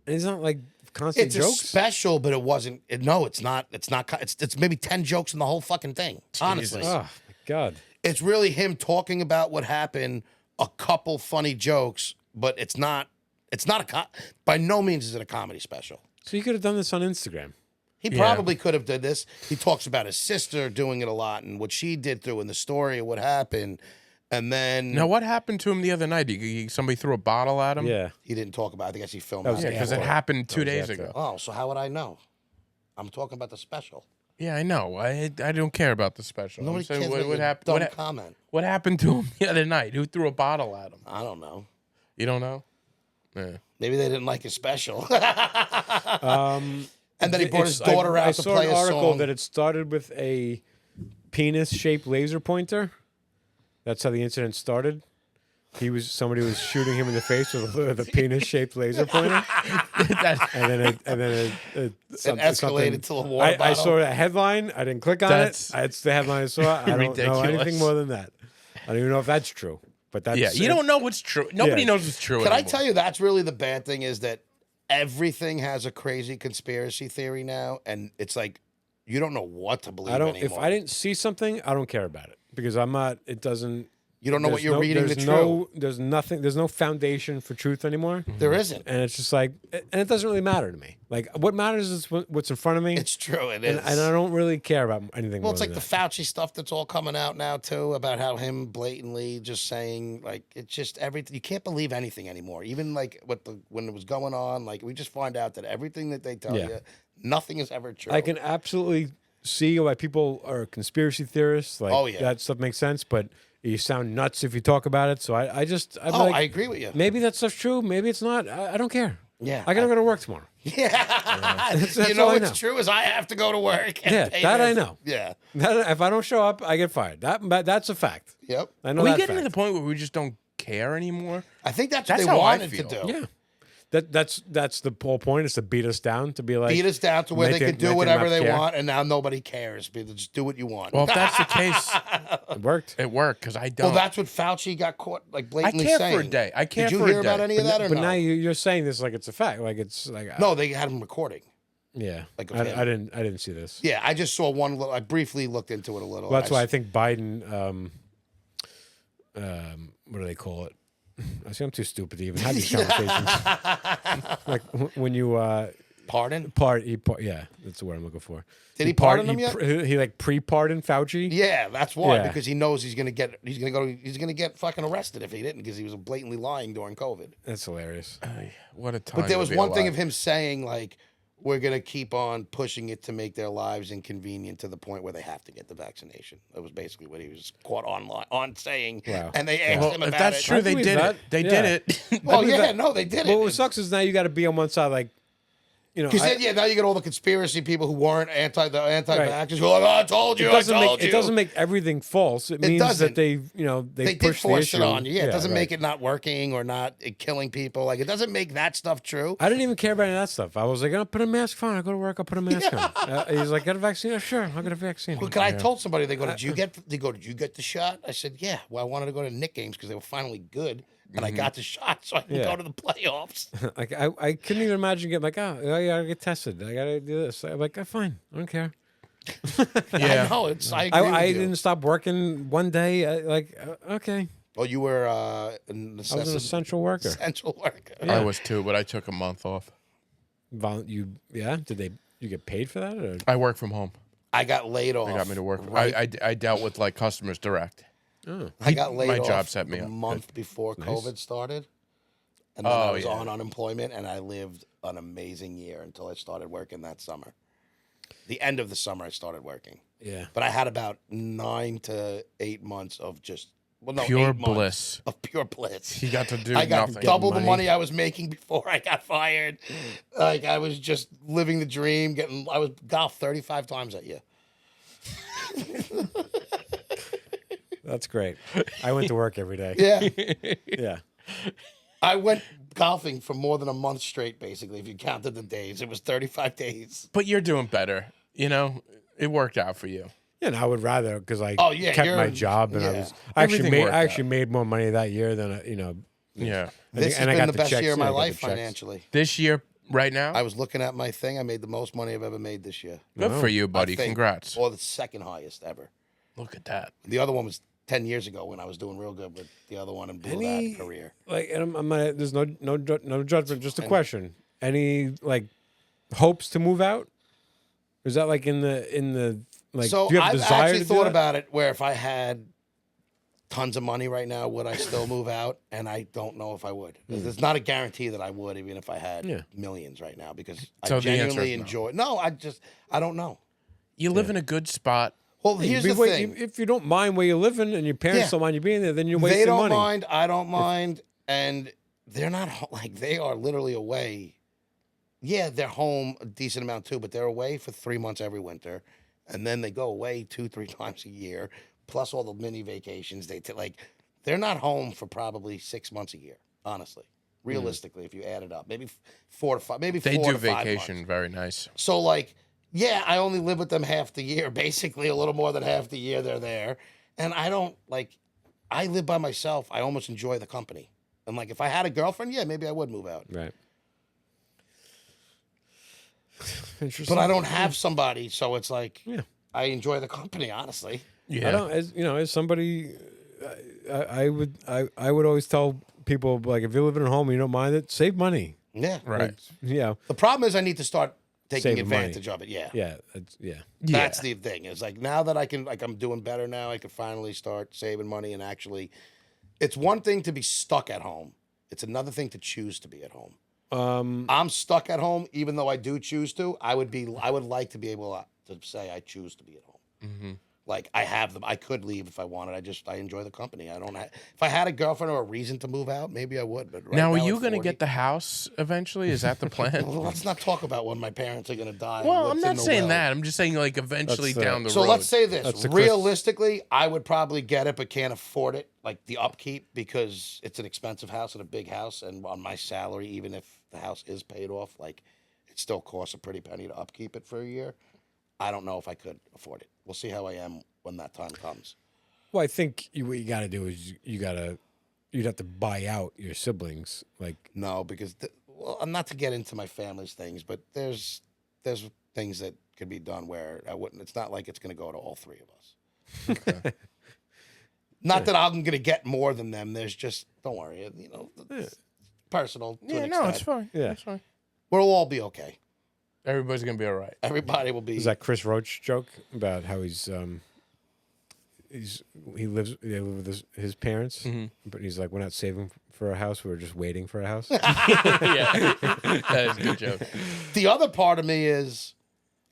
It's not like constant It's jokes. a special, but it wasn't. No, it's not. It's maybe 10 jokes in the whole fucking thing. Honestly, Oh my god. it's really him talking about what happened. A couple funny jokes, but it's not. It's not by no means is it a comedy special. So you could have done this on Instagram. He probably could have did this. He talks about his sister doing it a lot and what she did through in the story of what happened. And then Now, what happened to him the other night? Somebody threw a bottle at him? Yeah. he didn't talk about it. I think he filmed That was it. Yeah, because it after. happened 2 That was days after. ago. Oh, so how would I know? I'm talking about the special. Yeah, I know. I don't care about the special. Nobody I'm saying, cares what, about what your happened? dumb What, comment. what happened to him the other night? Who threw a bottle at him? I don't know. You don't know? Yeah. Maybe they didn't like his special. And then he brought his It's- daughter I out to saw play an a article song. that it started with a penis-shaped laser pointer. That's how the incident started. Somebody was shooting him in the face with a penis-shaped laser pointer, and then it escalated to a water I bottle. saw a headline. I didn't click on That's it. It's the headline I saw. I don't know ridiculous. anything more than that. I don't even know if that's true. But that's Yeah, you don't know what's true. Nobody Yeah. knows what's true Can I anymore. tell you that's really the bad thing is that everything has a crazy conspiracy theory now, and it's like you don't know what to believe I don't. anymore. If I didn't see something, I don't care about it because I'm not. It doesn't. You don't know what there's you're reading There's the no. truth. There's nothing. There's no foundation for truth anymore. There isn't. And it's just like, and it doesn't really matter to me. Like, what matters is what's in front of me. It's true. It and, is. and I don't really care about anything. Well, more it's like than the Fauci stuff that's all coming out now too about how him blatantly just saying like it's just everything. You can't believe anything anymore. Even like when it was going on, like we just find out that everything that they tell Yeah. you, nothing is ever true. I can absolutely see why people are conspiracy theorists. Like, Oh, yeah. that stuff makes sense, but you sound nuts if you talk about it. So I'm Oh, like, I agree with you. maybe that stuff's true. Maybe it's not. I don't care. Yeah, I gotta go to work tomorrow. Yeah, That's you know all I what's know. true is I have to go to work. And Yeah, pay that I them. know. Yeah. If I don't show up, I get fired. That's a fact. Yep. I know Are we that getting to fact. the point where we just don't care anymore? I think that's That's what they how I wanted to feel. do. Yeah. That's the whole point is to beat us down, to be like Beat us down to where make they them- could do make them whatever not they care. want, and now nobody cares. Just do what you want. Well, if that's the case, It worked. it worked because I don't. Well, that's what Fauci got caught like I blatantly care saying. for a day. I care Did you for hear a day. about any of that or But no? now you're saying this like it's a fact. Like it's like No, they had him recording. yeah. Like I, of him. I didn't see this. Yeah, I just saw one. I briefly looked into it a little. Well, that's I why I s- think Biden. What do they call it? I see. I'm too stupid to even have these conversations. Like when you Pardon? yeah, that's the word I'm looking for. Did he pardon him yet? He like pre-pardoned Fauci. Yeah, that's why Yeah. because he knows he's gonna get fucking arrested if he didn't because he was blatantly lying during COVID. That's hilarious. What a time. But there to was be one thing alive. of him saying like, "We're gonna keep on pushing it to make their lives inconvenient to the point where they have to get the vaccination." That was basically what he was caught on saying. Wow. And they asked Well, him if about that's it. true, they believe did that. it. They Yeah. did it. Well, believe yeah, that. no, they did Well, it. what sucks is now you got to be on one side, like, you know. Because yeah, now you get all the conspiracy people who weren't anti-vaxxers who are like, "Oh, I told you, I told you." It doesn't make everything false. It means doesn't. that they They did push the force issue it on you. Yeah, it doesn't right. make it not working or not killing people. Like it doesn't make that stuff true. I didn't even care about any of that stuff. I was like, I'll put a mask on. I go to work. I'll put a mask on. He's like, got a vaccine? Sure, I'll get a vaccine. Look, I told somebody, they go, did you get the shot? I said, yeah. Well, I wanted to go to Knick games because they were finally good. and I got the shot so I can Yeah. go to the playoffs. Like I couldn't even imagine getting like, oh, I gotta get tested. I gotta do this. I'm like, oh, fine, I don't care. Yeah. I know I agree with I you. didn't stop working one day. Okay, Well, you were an I was an essential essential worker. worker. I was too, but I took a month off. Did you get paid for that? Or? I work from home. I got laid off. They got me to work. Right. I dealt with like customers direct. I got laid my off job set me a up. month before COVID started. And then I was on unemployment, and I lived an amazing year until I started working that summer. The end of the summer, I started working. Yeah. But I had about 9 to 8 months of just, Pure 8 months bliss. of pure bliss. He got to do I got nothing. double the money. money I was making before I got fired. Like, I was just living the dream. I was golf 35 times that year. That's great. I went to work every day. Yeah. Yeah. I went golfing for more than a month straight, basically, if you counted the days. It was 35 days. But you're doing better. You know, it worked out for you. And I would rather because I Oh, yeah, kept you're- my job and yeah. I Everything worked actually made more money that year than Yeah. This and I has been got the the best checks, year of yeah, my I got the life checks. financially. This year, right now, I was looking at my thing. I made the most money I've ever made this year. good for you, I buddy. think. Congrats. Or the second highest ever. Look at that. The other one was 10 years ago when I was doing real good with the other one and blew that career. like and I'm not, there's no judgment, just a question. Any like hopes to move out? Is that like in the like? So do you have I've desire actually to do thought that? about it where if I had tons of money right now, would I still move out? And I don't know if I would. There's not a guarantee that I would, even if I had millions right now, because So I the answer genuinely is no. enjoy. No, I don't know. You live in a good spot. Well, here's the thing. If you don't mind where you're living and your parents Yeah. don't mind you being there, then you're wasting They don't money. mind. I don't mind. And they're not like, they are literally away. Yeah, they're home a decent amount too, but they're away for 3 months every winter. And then they go away 2-3 times a year, plus all the mini vacations. They're not home for probably 6 months a year, honestly. Realistically, if you add it up, maybe 4 to 5, maybe They 4 do to 5 vacation months. very nice. So like, yeah, I only live with them half the year, basically a little more than half the year they're there. And I don't like, I live by myself. I almost enjoy the company. And like, if I had a girlfriend, yeah, maybe I would move out. Right. Interesting. But I don't have somebody, so it's like, Yeah. I enjoy the company, honestly. Yeah. I don't, as somebody, I would always tell people like if you're living at home and you don't mind it, save money. Yeah. Right. Yeah. The problem is I need to start taking Saving money. advantage of it. Yeah. Yeah. Yeah. That's the thing. It's like now that I can, like I'm doing better now, I can finally start saving money and actually, it's one thing to be stuck at home. It's another thing to choose to be at home. I'm stuck at home, even though I do choose to. I would like to be able to say I choose to be at home. Like I have them. I could leave if I wanted. I enjoy the company. If I had a girlfriend or a reason to move out, maybe I would. But right Now, are at you going to 40 get the house eventually? Is that the plan? Well, let's not talk about when my parents are going to die. and Well, what's I'm in not the saying will. that. I'm just saying, like, eventually That's, down the So road. let's say That's this. the Chris- Realistically, I would probably get it, but can't afford it, like the upkeep, because it's an expensive house and a big house. And on my salary, even if the house is paid off, like it still costs a pretty penny to upkeep it for a year. I don't know if I could afford it. We'll see how I am when that time comes. Well, I think what you got to do is you'd have to buy out your siblings. Like, No, because not to get into my family's things, but there's things that could be done where I wouldn't. It's not like it's going to go to all three of us. Not that I'm going to get more than them. There's just don't worry. It's personal. To Yeah, an no, extent. it's fine. Yeah. It's fine. We'll all be okay. Everybody's going to be all right. Everybody will be. is that Chris Roach joke about how he lives with his parents, but he's like, we're not saving for a house. We're just waiting for a house. Yeah. That is a good joke. The other part of me is,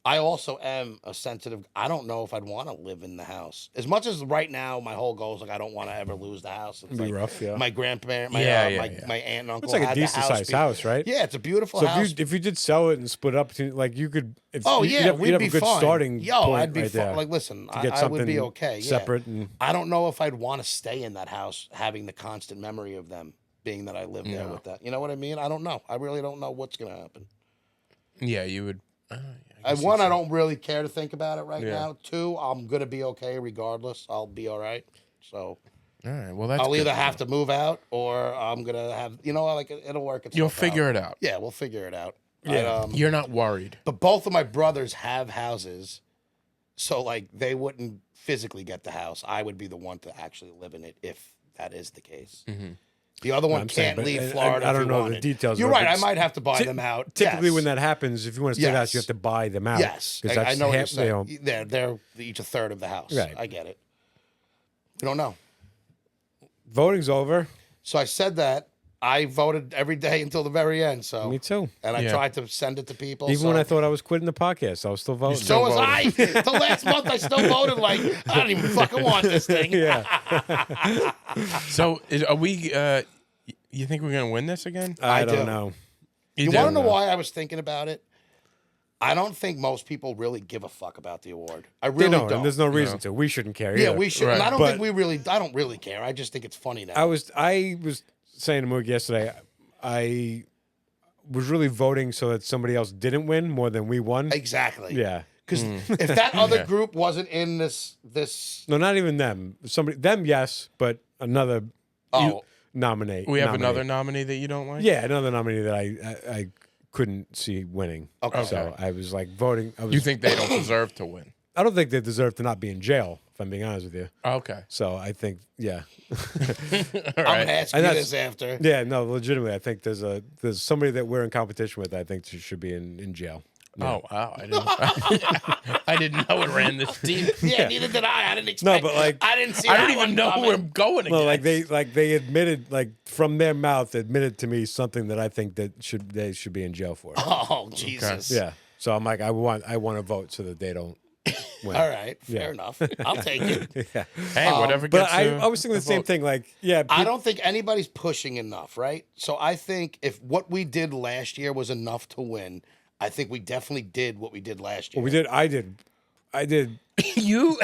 I also am a sensitive. I don't know if I'd want to live in the house as much as right now. My whole goal is like I don't want to ever lose the house. It's It'd be like rough, yeah. my grandparent, Yeah, yeah. my aunt and uncle. It's like a had the decent sized be- house, right? Yeah, it's a beautiful So house. if you did sell it and split up, like you could. Oh you'd yeah, have, we'd you'd have be a good fine. starting Yo, point I'd be right fine. there. Like, listen, to get I would be something okay. Yeah. separate and I don't know if I'd want to stay in that house, having the constant memory of them, being that I live there with that. You know what I mean? I don't know. I really don't know what's gonna happen. Yeah, you would. One, I don't really care to think about it right Yeah. now. Two, I'm gonna be okay regardless. I'll be all right. So, All right. Well, that's I'll good either to have know. to move out or I'm gonna have, like it'll work itself You'll figure out. it out. Yeah, we'll figure it out. Yeah. You're not worried. But both of my brothers have houses, so like they wouldn't physically get the house. I would be the one to actually live in it if that is the case. Mm-hmm. The other one I'm saying, can't but leave I- Florida. I if don't he know the wanted. details You're of it, right. I but might have to buy Ty- them out. Typically, yes. when that happens, if you want to stay in the house, you Yes. have to buy them out. Yes, 'Cause I that's know what you're half, saying. They're each a third of the house. Right. I get it. We don't know. Voting's over. So I said that I voted every day until the very end. So Me too. And I Yeah. tried to send it to people. Even so. when I thought I was quitting the podcast, I was still voting. So was I. The last month I still voted like I don't even fucking want this thing. Yeah. So, are we? You think we're gonna win this again? I do. don't know. You do? want to know why I was thinking about it? I don't think most people really give a fuck about the award. I They really don't, and there's no reason to. We shouldn't care. Yeah, either. we should. Right. And I don't But- think we really. I don't really care. I just think it's funny now. I was saying to Moog yesterday, I was really voting so that somebody else didn't win more than we won. exactly. Yeah. Because if that other group wasn't in this, No, not even them. Them, yes, but another nominate. We have nominate. another nominee that you don't like. Yeah, another nominee that I couldn't see winning. Okay. So I was like voting. You think they don't deserve to win? I don't think they deserve to not be in jail, if I'm being honest with you. Okay. So I think, yeah. All I'm right. gonna ask And you that's- this after. Yeah, no, legitimately, I think there's somebody that we're in competition with, I think should be in jail. Oh wow! I didn't know it ran this deep. Yeah, neither did I. I didn't expect. but, like, I didn't see. I that don't even one know coming. where we're going again. No, they admitted, like from their mouth, admitted to me something that I think that they should be in jail for. Oh Jesus. Yeah. So I'm like, I want to vote so that they don't win. All right. Fair Yeah. enough. I'll take it. Yeah. Hey, whatever But gets. I was thinking the same vote. thing. Like, yeah, I don't think anybody's pushing enough, right? So I think if what we did last year was enough to win, I think we definitely did what we did last year. we did. I did You.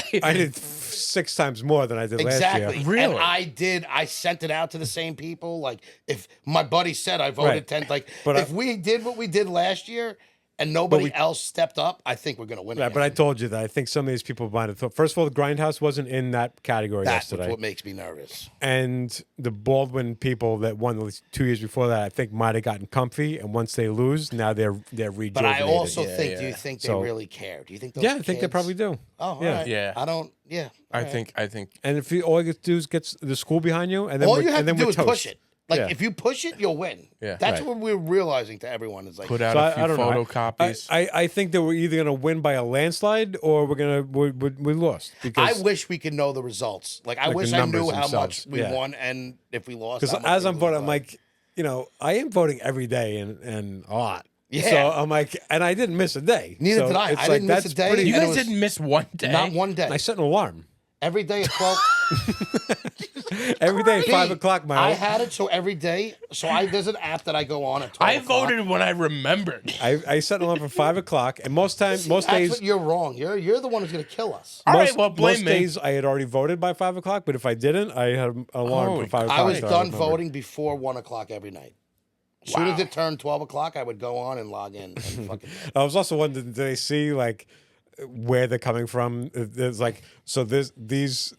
6 times more than I did Exactly. last year. Really? And I sent it out to the same people. Like if my buddy said I voted Right. 10, like But if we did what we did last year and nobody we- else stepped up, I think we're gonna win. Right, again. but I told you that I think some of these people might have thought. First of all, the Grindhouse wasn't in that category That's yesterday, what makes me nervous. and the Baldwin people that won at least 2 years before that, I think, might have gotten comfy. And once they lose, now they're rejuvenated. But I also Yeah, think, yeah. do you think they So- really care? Do you think those yeah, I think they kids- probably do. Oh, all Yeah. right. Yeah. I don't, yeah. I all right. think. And if all you have to do is get the school behind you, and then All we're- you have and to then do we're is toast. push it. Like Yeah. if you push it, you'll win. Yeah. That's Right. what we're realizing to everyone is like. Put out So a few I don't know. photocopies. I think that we're either going to win by a landslide or we lost I because wish we could know the results. Like I Like the wish I numbers knew how themselves. much we Yeah. won and if we lost. because how much as we I'm lose voting, I'm by. like, I am voting every day and a lot. Yeah. So I'm like, and I didn't miss a day. Neither So did I. it's I like, didn't miss that's a day. pretty- you and it guys was didn't miss one day. not one day. I set an alarm Every day at 12. every day at B, 5 o'clock. I had it so every day. So there's an app that I go on at 12 I o'clock. voted when I remembered. I set an alarm for 5 o'clock, and most That's days. what you're wrong. You're the one who's going to kill us. All right, most, well, blame most me. days I had already voted by 5 o'clock, but if I didn't, I had an alarm Holy for 5 o'clock. I was so done remembered. voting before 1 o'clock every night. As soon as Wow. it turned 12 o'clock, I would go on and log in and fucking. I was also wondering, do they see like where they're coming from? There's like, so these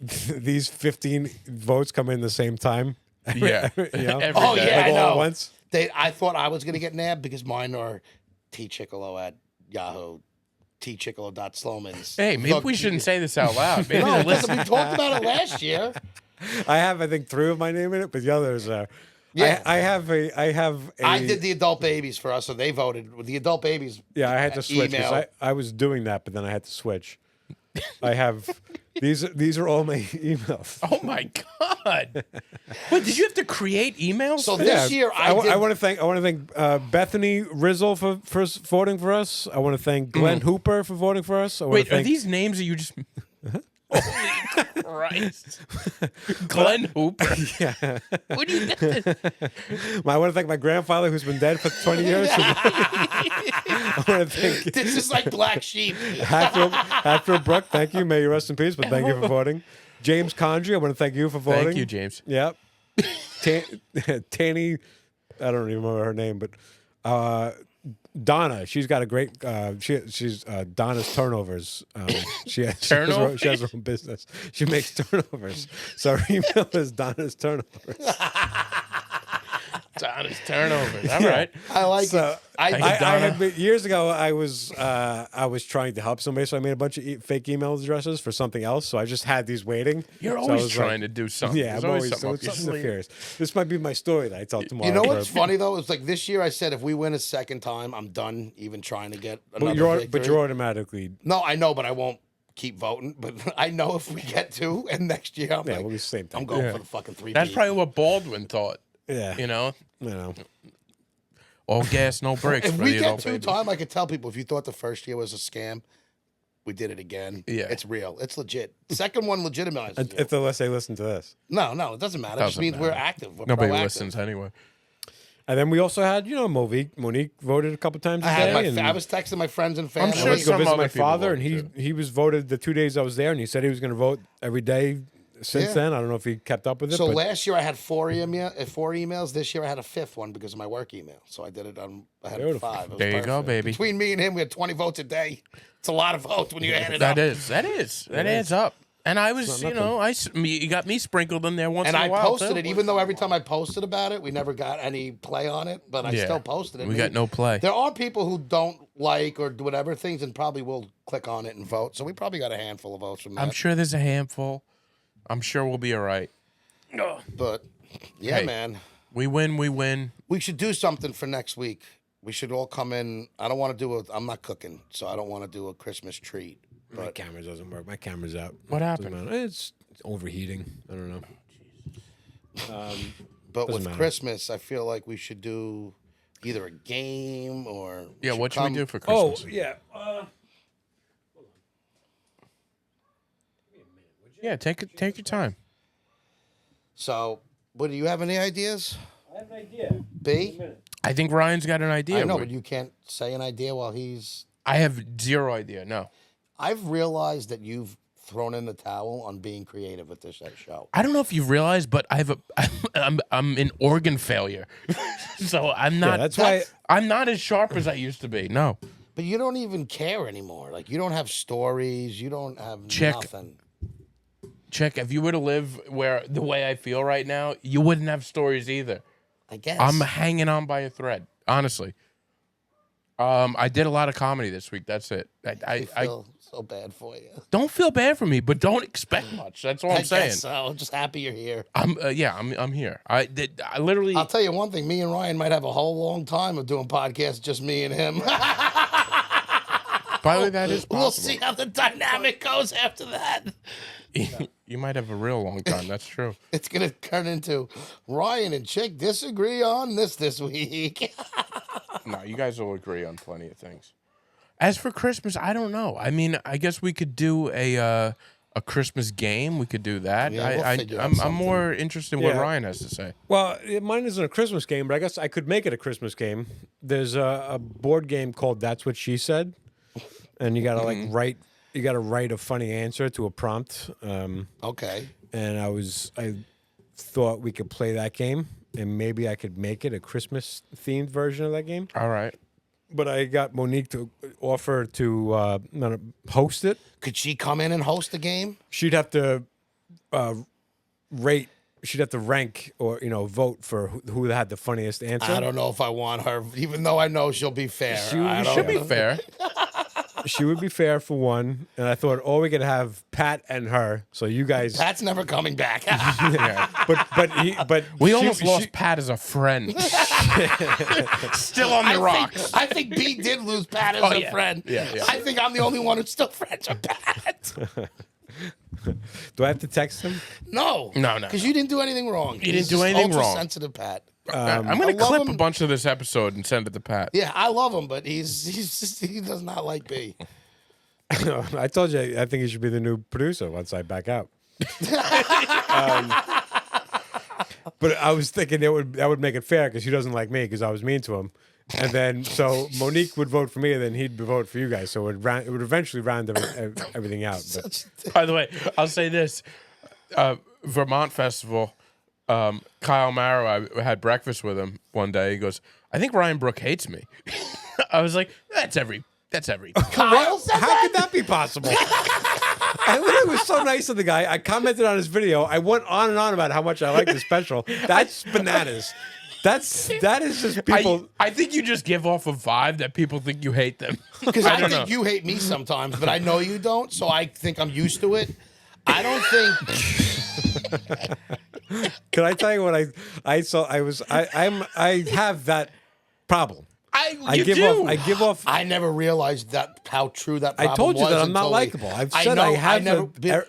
15 votes come in the same time. Yeah. You know? Every Oh, day. yeah, I Like all at know. once. I thought I was going to get nabbed because mine are tchickalo at Yahoo, tchickalo.slomans. Hey, maybe we shouldn't say this out loud. Maybe No, the because listen. we talked about it last year. I have, I think, 3 of my name in it, but the others are. Yeah. I have a. I did the adult babies for us, so they voted. The adult babies. Yeah, I had to switch email. because I was doing that, but then I had to switch. I have these are all my emails. Oh my god! What did you have to create emails? So this year I did. I want to thank Bethany Rizzle for voting for us. I want to thank Glenn Hooper for voting for us. I want Wait, to are thank, these names that you just? Holy Christ! Glenn Hooper. Yeah. What do you? I want to thank my grandfather who's been dead for 20 years. I want to thank This is like Black Sheep. Hatfield Brook. Thank you. May you rest in peace. But thank you for voting. James Condry. I want to thank you for voting. Thank you, James. Yep. Tanny, I don't even remember her name, but Donna, she's got a great. She's Donna's turnovers. She has Turnovers? she has her own business. She makes turnovers. So her email is Donna's turnovers. Donna's turnovers. All right. I like So it. I had been, years ago. I was trying to help somebody, so I made a bunch of fake email addresses for something else. So I just had these waiting. You're So I always was trying to do something. Yeah, There's I'm always always something up it's your something sleeve. nefarious. This might be my story that I tell tomorrow. You know what's funny though? It's like this year I said if we win a second time, I'm done even trying to get another victory. But you're automatically. No, I know, but I won't keep voting. But I know if we get two, and next year I'm Yeah, like, we'll be the same thing. I'm going Yeah. for the fucking 3. That's probably what Baldwin thought. Yeah, You know, you know. all gas, no brakes. If for we the get adult two babies. time, I could tell people if you thought the first year was a scam, we did it again. Yeah. It's real. It's legit. Second one legitimizes you. If unless they listen to this, No, it doesn't matter. It just Doesn't means we're matter. active. We're Nobody proactive. listens anyway. and then we also had Monique voted a couple times a I had day. and I was texting my friends and family. I sure went to go some visit other my people father, and voted, he was voted the 2 days I was there, and he said he was going to vote every day since Yeah. then. I don't know if he kept up with it. So but last year I had 4 emails. This year I had a 5th one because of my work email. So I did it on. I had Beautiful. 5. It was There you go, perfect. baby. Between me and him, we had 20 votes a day. It's a lot of votes when you add it up. That adds up. And I was, you got me sprinkled in there once And in a I while. posted too. it, even though every time I posted about it, we never got any play on it. But I Yeah. still posted it. We got no play. There are people who don't like or do whatever things and probably will click on it and vote. So we probably got a handful of votes from that. I'm sure there's a handful. I'm sure we'll be all right. But yeah, Hey. man. We win, we win. We should do something for next week. We should all come in. I don't want to do I'm not cooking, so I don't want to do a Christmas treat. my camera doesn't work. My camera's out. What Doesn't happened? matter. It's overheating. I don't know. But Doesn't with matter. Christmas, I feel like we should do either a game or Yeah, what should we do for Oh Christmas? yeah. Yeah, take your time. So, what do you have any ideas? I have an idea. B? I think Ryan's got an idea. I know, but you can't say an idea while he's. I have zero idea. No. I've realized that you've thrown in the towel on being creative with this show. I don't know if you've realized, but I'm in organ failure, so I'm not. that's why- I'm not as sharp as I used to be. No, But you don't even care anymore. Like, you don't have stories. You don't have Check. nothing. Chick, if you were to live where the way I feel right now, you wouldn't have stories either. I guess. I'm hanging on by a thread, honestly. I did a lot of comedy this week. That's it. I feel so bad for you. don't feel bad for me, but don't expect much. That's all I'm saying. Guess so. I'm just happy you're here. I'm here. I literally. I'll tell you one thing. Me and Ryan might have a whole long time of doing podcasts, just me and him. By the way, that is possible. We'll see how the dynamic goes after that. You might have a real long time. That's true. It's going to turn into Ryan and Chick disagree on this week. No, you guys will agree on plenty of things. As for Christmas, I don't know. I mean, I guess we could do a Christmas game. We could do that. Yeah, we'll figure out I'm something. more interested in what Yeah. Ryan has to say. Well, mine isn't a Christmas game, but I guess I could make it a Christmas game. There's a board game called That's What She Said, and you gotta write. You gotta write a funny answer to a prompt. Okay. And I thought we could play that game, and maybe I could make it a Christmas themed version of that game. All right. But I got Monique to offer to host it. Could she come in and host the game? She'd have to rate. She'd have to rank or vote for who had the funniest answer. I don't know if I want her, even though I know she'll be fair. I don't Should be know. fair. She would be fair for one, and I thought, we could have Pat and her. So you guys, Pat's never coming back. Yeah. but We she- almost she- lost Pat as a friend. Still on the rocks. I think B did lose Pat as a yeah. friend. Yeah. I think I'm the only one who's still friends with Pat. Do I have to text him? No. No. Because you didn't do anything wrong. You didn't do anything wrong. Sensitive Pat. I'm going I to love clip him. a bunch of this episode and send it to Pat. Yeah, I love him, but he does not like B. I told you, I think he should be the new producer once I back out. But I was thinking that would make it fair because he doesn't like me because I was mean to him. And then, so Monique would vote for me, and then he'd vote for you guys. So it would eventually round everything out. But By the way, I'll say this. Vermont Festival, Kyle Marrow, I had breakfast with him one day. He goes, I think Ryan Brook hates me. I was like, that's every. Kyle said How could that be possible? I literally was so nice to the guy. I commented on his video. I went on and on about how much I like the special. That's bananas. That is just people. I think you just give off a vibe that people think you hate them. Because I don't think know. you hate me sometimes, but I know you don't, so I think I'm used to it. I don't think. Can I tell you what I saw? I have that problem. I give off. I never realized that how true that problem I told you was that I'm not until likable. I've I said know, I have never the- been.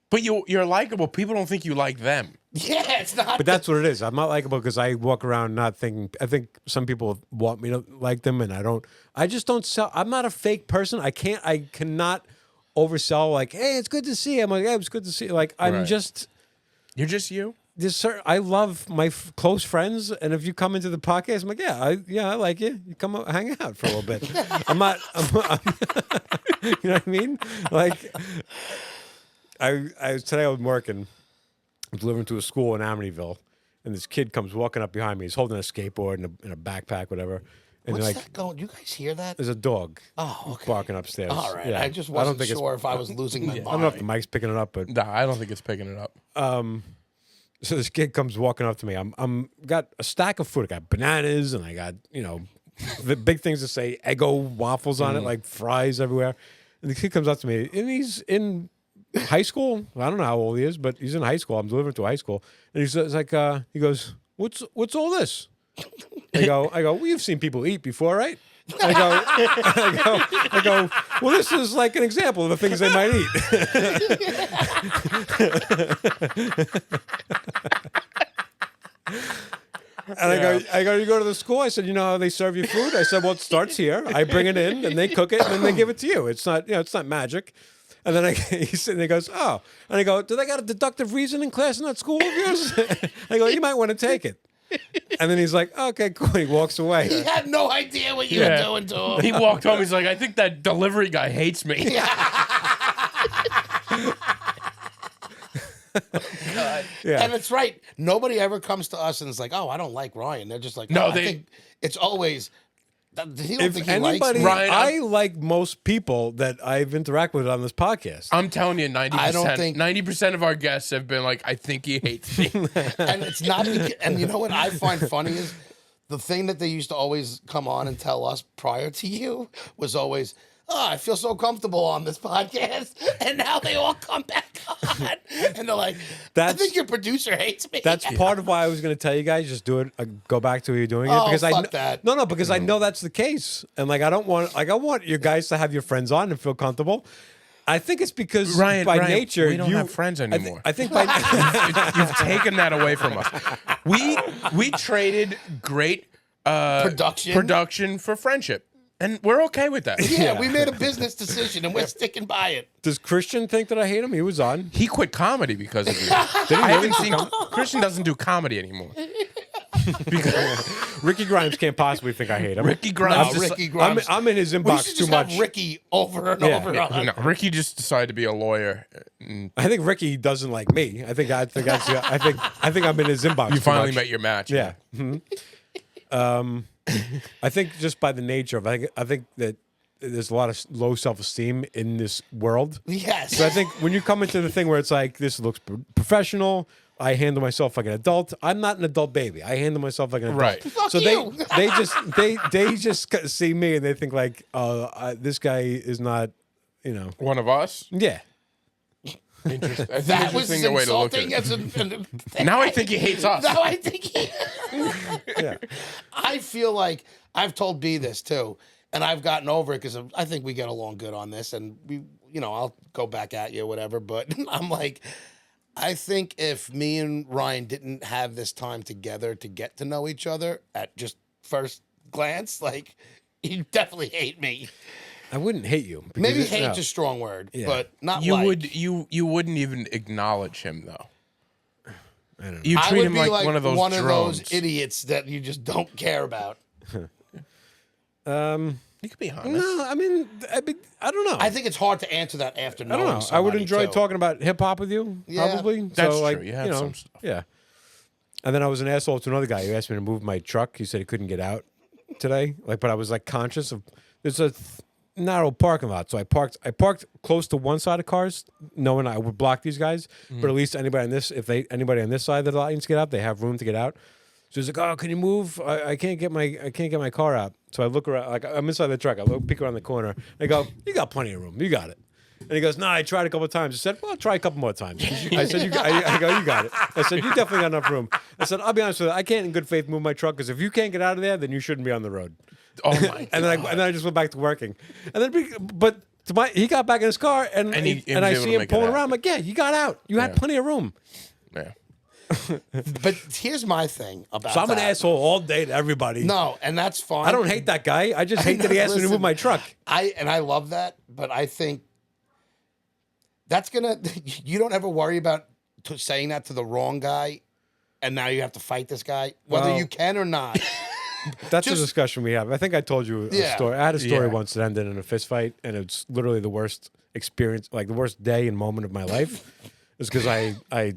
But you're likable. People don't think you like them. Yeah, it's not. But that's what it is. I'm not likable because I walk around not thinking. I think some people want me to like them, and I don't. I just don't sell. I'm not a fake person. I cannot oversell. Like, hey, it's good to see you. I'm like, hey, it's good to see you. Like, I'm Right. just. You're just you. I love my close friends, and if you come into the podcast, I'm like, yeah, I like you. You come hang out for a little bit. I'm not. You know what I mean? Like, today I was working. I was delivering to a school in Amityville, and this kid comes walking up behind me. He's holding a skateboard and a backpack, whatever. And What's like, that going? You guys hear that? there's a dog Oh, okay. barking upstairs. All right. Yeah. I just wasn't think sure if I was losing my I mind. don't know if the mic's picking it up, but Nah, I don't think it's picking it up. so this kid comes walking up to me. I'm got a stack of food. I got bananas and I got the big things to say Eggo waffles on it, like fries everywhere. And the kid comes up to me, and he's in high school. I don't know how old he is, but he's in high school. I'm delivering to high school, and he's like, he goes, "What's all this?" I go, well, you've seen people eat before, right? I go, well, this is like an example of the things they might eat. And I go, you go to the school? I said, you know how they serve you food? I said, well, it starts here. I bring it in, and they cook it, and then they give it to you. It's not, it's not magic. And then he goes, oh. And I go, do they got a deductive reasoning class in that school of yours? I go, you might want to take it. And then he's like, okay, cool. He walks away. He had no idea what you were doing to him. He walked home. He's like, I think that delivery guy hates me. Yeah. And it's right. Nobody ever comes to us and is like, oh, I don't like Ryan. They're just like, No, I they- think it's always. He don't If think he anybody, likes me. Ryan, I like most people that I've interacted with on this podcast. I'm telling you, 90%. I don't think- 90% of our guests have been like, I think he hates me. And it's not. And you know what I find funny is the thing that they used to always come on and tell us prior to you was always, oh, I feel so comfortable on this podcast. And now they all come back on. And they're like, I That's- think your producer hates me. That's part of why I was going to tell you guys, just do it. Go back to where you're doing it Oh, because fuck that. No, because I know that's the case, and like I want you guys to have your friends on and feel comfortable. I think it's because Ryan, by Ryan, nature we don't you have friends anymore. I think by You've taken that away from us. We traded great production for friendship. And we're okay with that. Yeah, we made a business decision and we're sticking by it. does Christian think that I hate him? He was on. He quit comedy because of you. Did he I really? haven't seen Christian doesn't do comedy anymore. Ricky Grimes can't possibly think I hate him. Ricky Grimes. No, just- Ricky Grimes. I'm in his We inbox should too just much. have Ricky over and Yeah. over on. No, Ricky just decided to be a lawyer. I think Ricky doesn't like me. I think I'm in his inbox. You too finally much. met your match. Yeah. I think just by the nature of I think that there's a lot of low self-esteem in this world. Yes. So I think when you come into the thing where it's like this looks professional, I handle myself like an adult. I'm not an adult baby. I handle myself like an adult. Right. Fuck so you. they just see me and they think like, this guy is not, One of us. yeah. Interesting. I think That was interesting the way to look at insulting it. as a. Now I think he hates us. Now I think he. Yeah. I feel like I've told B this too, and I've gotten over it because I think we get along good on this, and I'll go back at you or whatever. But I'm like, I think if me and Ryan didn't have this time together to get to know each other at just first glance, like he'd definitely hate me. I wouldn't hate you. because Maybe it- hate's no. a strong word, Yeah. but not You like. would you wouldn't even acknowledge him though. I don't know. You I treat would him be like one of those drones. idiots that you just don't care about. You could be honest. No, I mean, I don't know. I think it's hard to answer that after I knowing don't know. I would somebody, enjoy too. talking about hip hop with you, Yeah. probably. That's so, like, true. You have some stuff. Yeah. And then I was an asshole to another guy who asked me to move my truck. He said he couldn't get out. today. Like, but I was like conscious of there's a narrow parking lot, so I parked close to one side of cars, knowing I would block these guys. But at least anybody on this side of the lot needs to get out, they have room to get out. So he's like, "Oh, can you move? I can't get my car out." So I look around, like I'm inside the truck. I peek around the corner. I go, "You got plenty of room. You got it." And he goes, "No, I tried a couple of times." I said, "Well, try a couple more times." I said, I go, "You got it." I said, "You definitely got enough room." I said, "I'll be honest with you. I can't in good faith move my truck because if you can't get out of there, then you shouldn't be on the road." Oh my God. and then I just went back to working. And then, but he got back in his car, and I see him pulling around. I'm like, "Yeah, you got out. You had plenty of room." Yeah. But here's my thing about So I'm that. an asshole all day to everybody. No, and that's fine. I don't hate that guy. I just hate that he asked me to move my truck. I love that, but I think that's gonna. You don't ever worry about saying that to the wrong guy, and now you have to fight this guy, whether Well, you can or not. That's a discussion we have. I think I told you a Yeah. story. I had a story Yeah. once that ended in a fist fight, and it's literally the worst experience, like the worst day and moment of my life. It's because I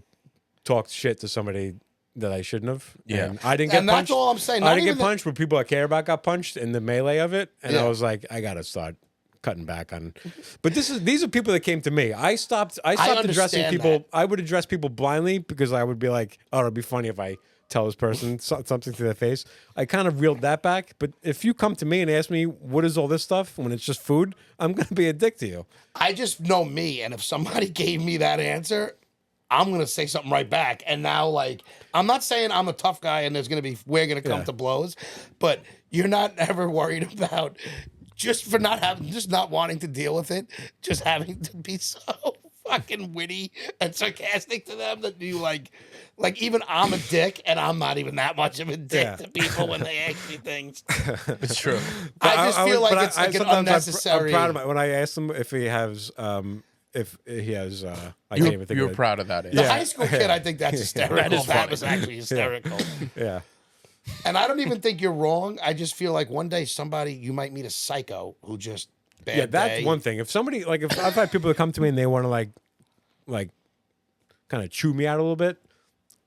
talked shit to somebody that I shouldn't have. Yeah. And I didn't get And that's punched. all I'm saying. I Not didn't even get punched, but people I care about got punched in the melee of it, and Yeah. I was like, I gotta start cutting back on. But these are people that came to me. I stopped addressing understand people. that. I would address people blindly because I would be like, oh, it'd be funny if I tell this person something to their face. I kind of reeled that back. But if you come to me and ask me what is all this stuff when it's just food, I'm gonna be a dick to you. I just know me, and if somebody gave me that answer, I'm gonna say something right back. And now, like, I'm not saying I'm a tough guy, and we're gonna come to blows, but you're not ever worried about just not wanting to deal with it, just having to be so fucking witty and sarcastic to them that you like even I'm a dick, and I'm not even that much of a dick to people when they ask me things. It's true. I just feel like it's like an sometimes unnecessary. I'm proud of when I asked him if he has I can't even think You of were it. proud of that. The Yeah. high school kid, I think that's hysterical. That is That funny. was actually hysterical. Yeah. And I don't even think you're wrong. I just feel like one day you might meet a psycho who just bad Yeah, that's day. one thing. If somebody if I've had people that come to me and they want to like kind of chew me out a little bit,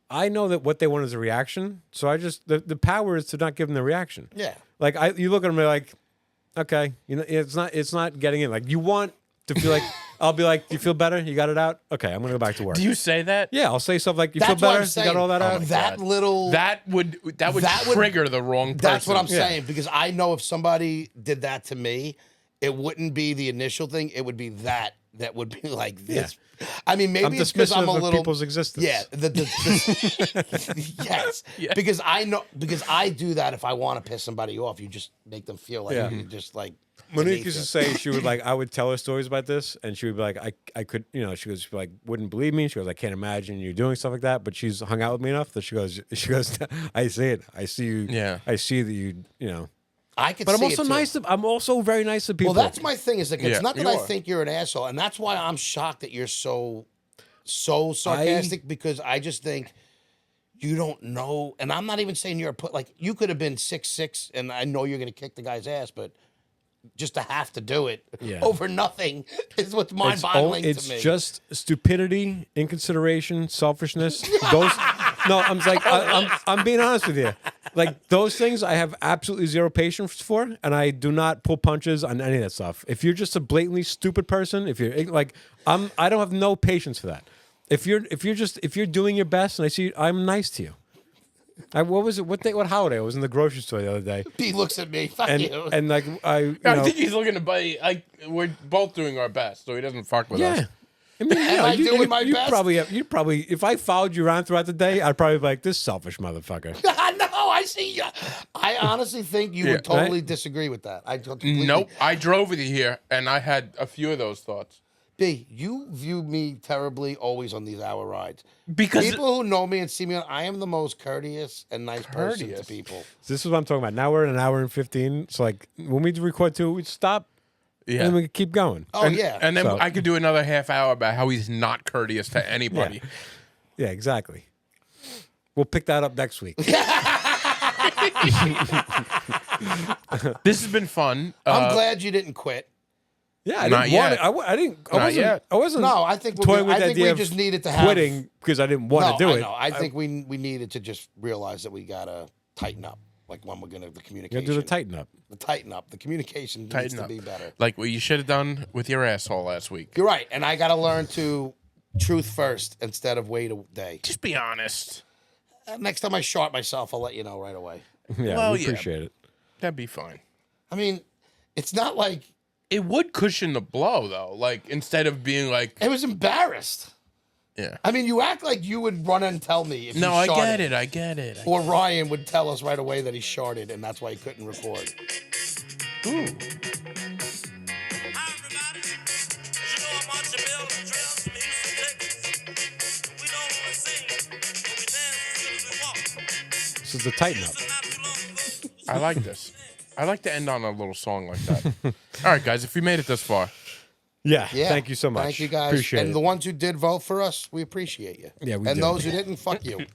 I know that what they want is a reaction. So I just the power is to not give them the reaction. Yeah. Like you look at them and like, okay, it's not getting in. Like you want to feel like I'll be like, do you feel better? You got it out? Okay, I'm gonna go back to work. Do you say that? Yeah, I'll say stuff like, you That's feel what better? I'm You saying. got all that out? That little. That would trigger the wrong person. That's what I'm Yeah. saying, because I know if somebody did that to me, it wouldn't be the initial thing. It would be that would be like this. I mean, maybe it's because I'm a dismissive of little people's existence. Yeah, yes, because I know I do that if I want to piss somebody off. You just make them feel like Yeah. you're just like. Monique beneath used to it. say she would I would tell her stories about this, and she would be like, I could, she goes, wouldn't believe me. She goes, I can't imagine you doing stuff like that. But she's hung out with me enough that she goes, I see it. I see you. Yeah. I see that you I could. But I'm see also it too. nice. I'm also very nice to people. Well, that's my thing. Is like it's Yeah, not that you I are. think you're an asshole, and that's why I'm shocked that you're so sarcastic, because I just think you don't know. And I'm not even saying you're you could have been 6'6", and I know you're going to kick the guy's ass, but just to have to do it over nothing is what's mind-boggling It's to me. just stupidity, inconsideration, selfishness. Those. No, I'm being honest with you. Like those things, I have absolutely zero patience for, and I do not pull punches on any of that stuff. If you're just a blatantly stupid person, if you're like, I don't have no patience for that. If you're doing your best, and I see, I'm nice to you. What was it? What holiday? I was in the grocery store the other day, He looks at me. Fuck and you. and like I think he's looking to buddy. Like we're both doing our best, so he doesn't fuck with us. yeah. I mean, Am I doing my best? You probably, if I followed you around throughout the day, I'd probably be like, this selfish motherfucker. No, I see you. I honestly think you would totally disagree with that. I completely. Nope. I drove with you here, and I had a few of those thoughts. B, you view me terribly always on these hour rides. Because People who know me and see me, I am the most courteous and nice person to Courteous. people. So this is what I'm talking about. Now we're at an hour and 15. So like when we record two, we stop and then we keep going. Oh, yeah. And then So- I could do another half hour about how he's not courteous to anybody. Yeah, exactly. We'll pick that up next week. This has been fun. I'm glad you didn't quit. Yeah, I Not didn't want yet. it. I didn't. Not yet. I wasn't. No, I think we're toying good. with I the think we idea of just needed to have quitting because I didn't want to do I it. know. I think we needed to just realize that we gotta tighten up. Like when we're gonna the You communication. gotta do the tighten up. The tighten up. The communication needs Tighten to up. be better. Like what you should have done with your asshole last week. You're right, and I gotta learn to truth first instead of wait a day. Just be honest. Next time I short myself, I'll let you know right away. Yeah, Well, we yeah. appreciate it. That'd be fine. I mean, it's not like It would cushion the blow though. Like instead of being like, I was embarrassed. yeah. I mean, you act like you would run and tell me if No, you I shorted. get it. I get it. Or Ryan would tell us right away that he shorted, and that's why he couldn't record. Ooh. Hi, everybody. You know I'm Archie Bell and Trails from Houston, Texas. We don't want to sing, but we dance as good as we walk. This is the tighten up. Listen, not too long ago, I like this. I like to end on a little song like that. All right, guys, if you made it this far, Yeah, Yeah. thank you so much. Thank you guys. Appreciate and it. the ones who did vote for us, we appreciate you. Yeah, we And do. those who didn't, fuck you.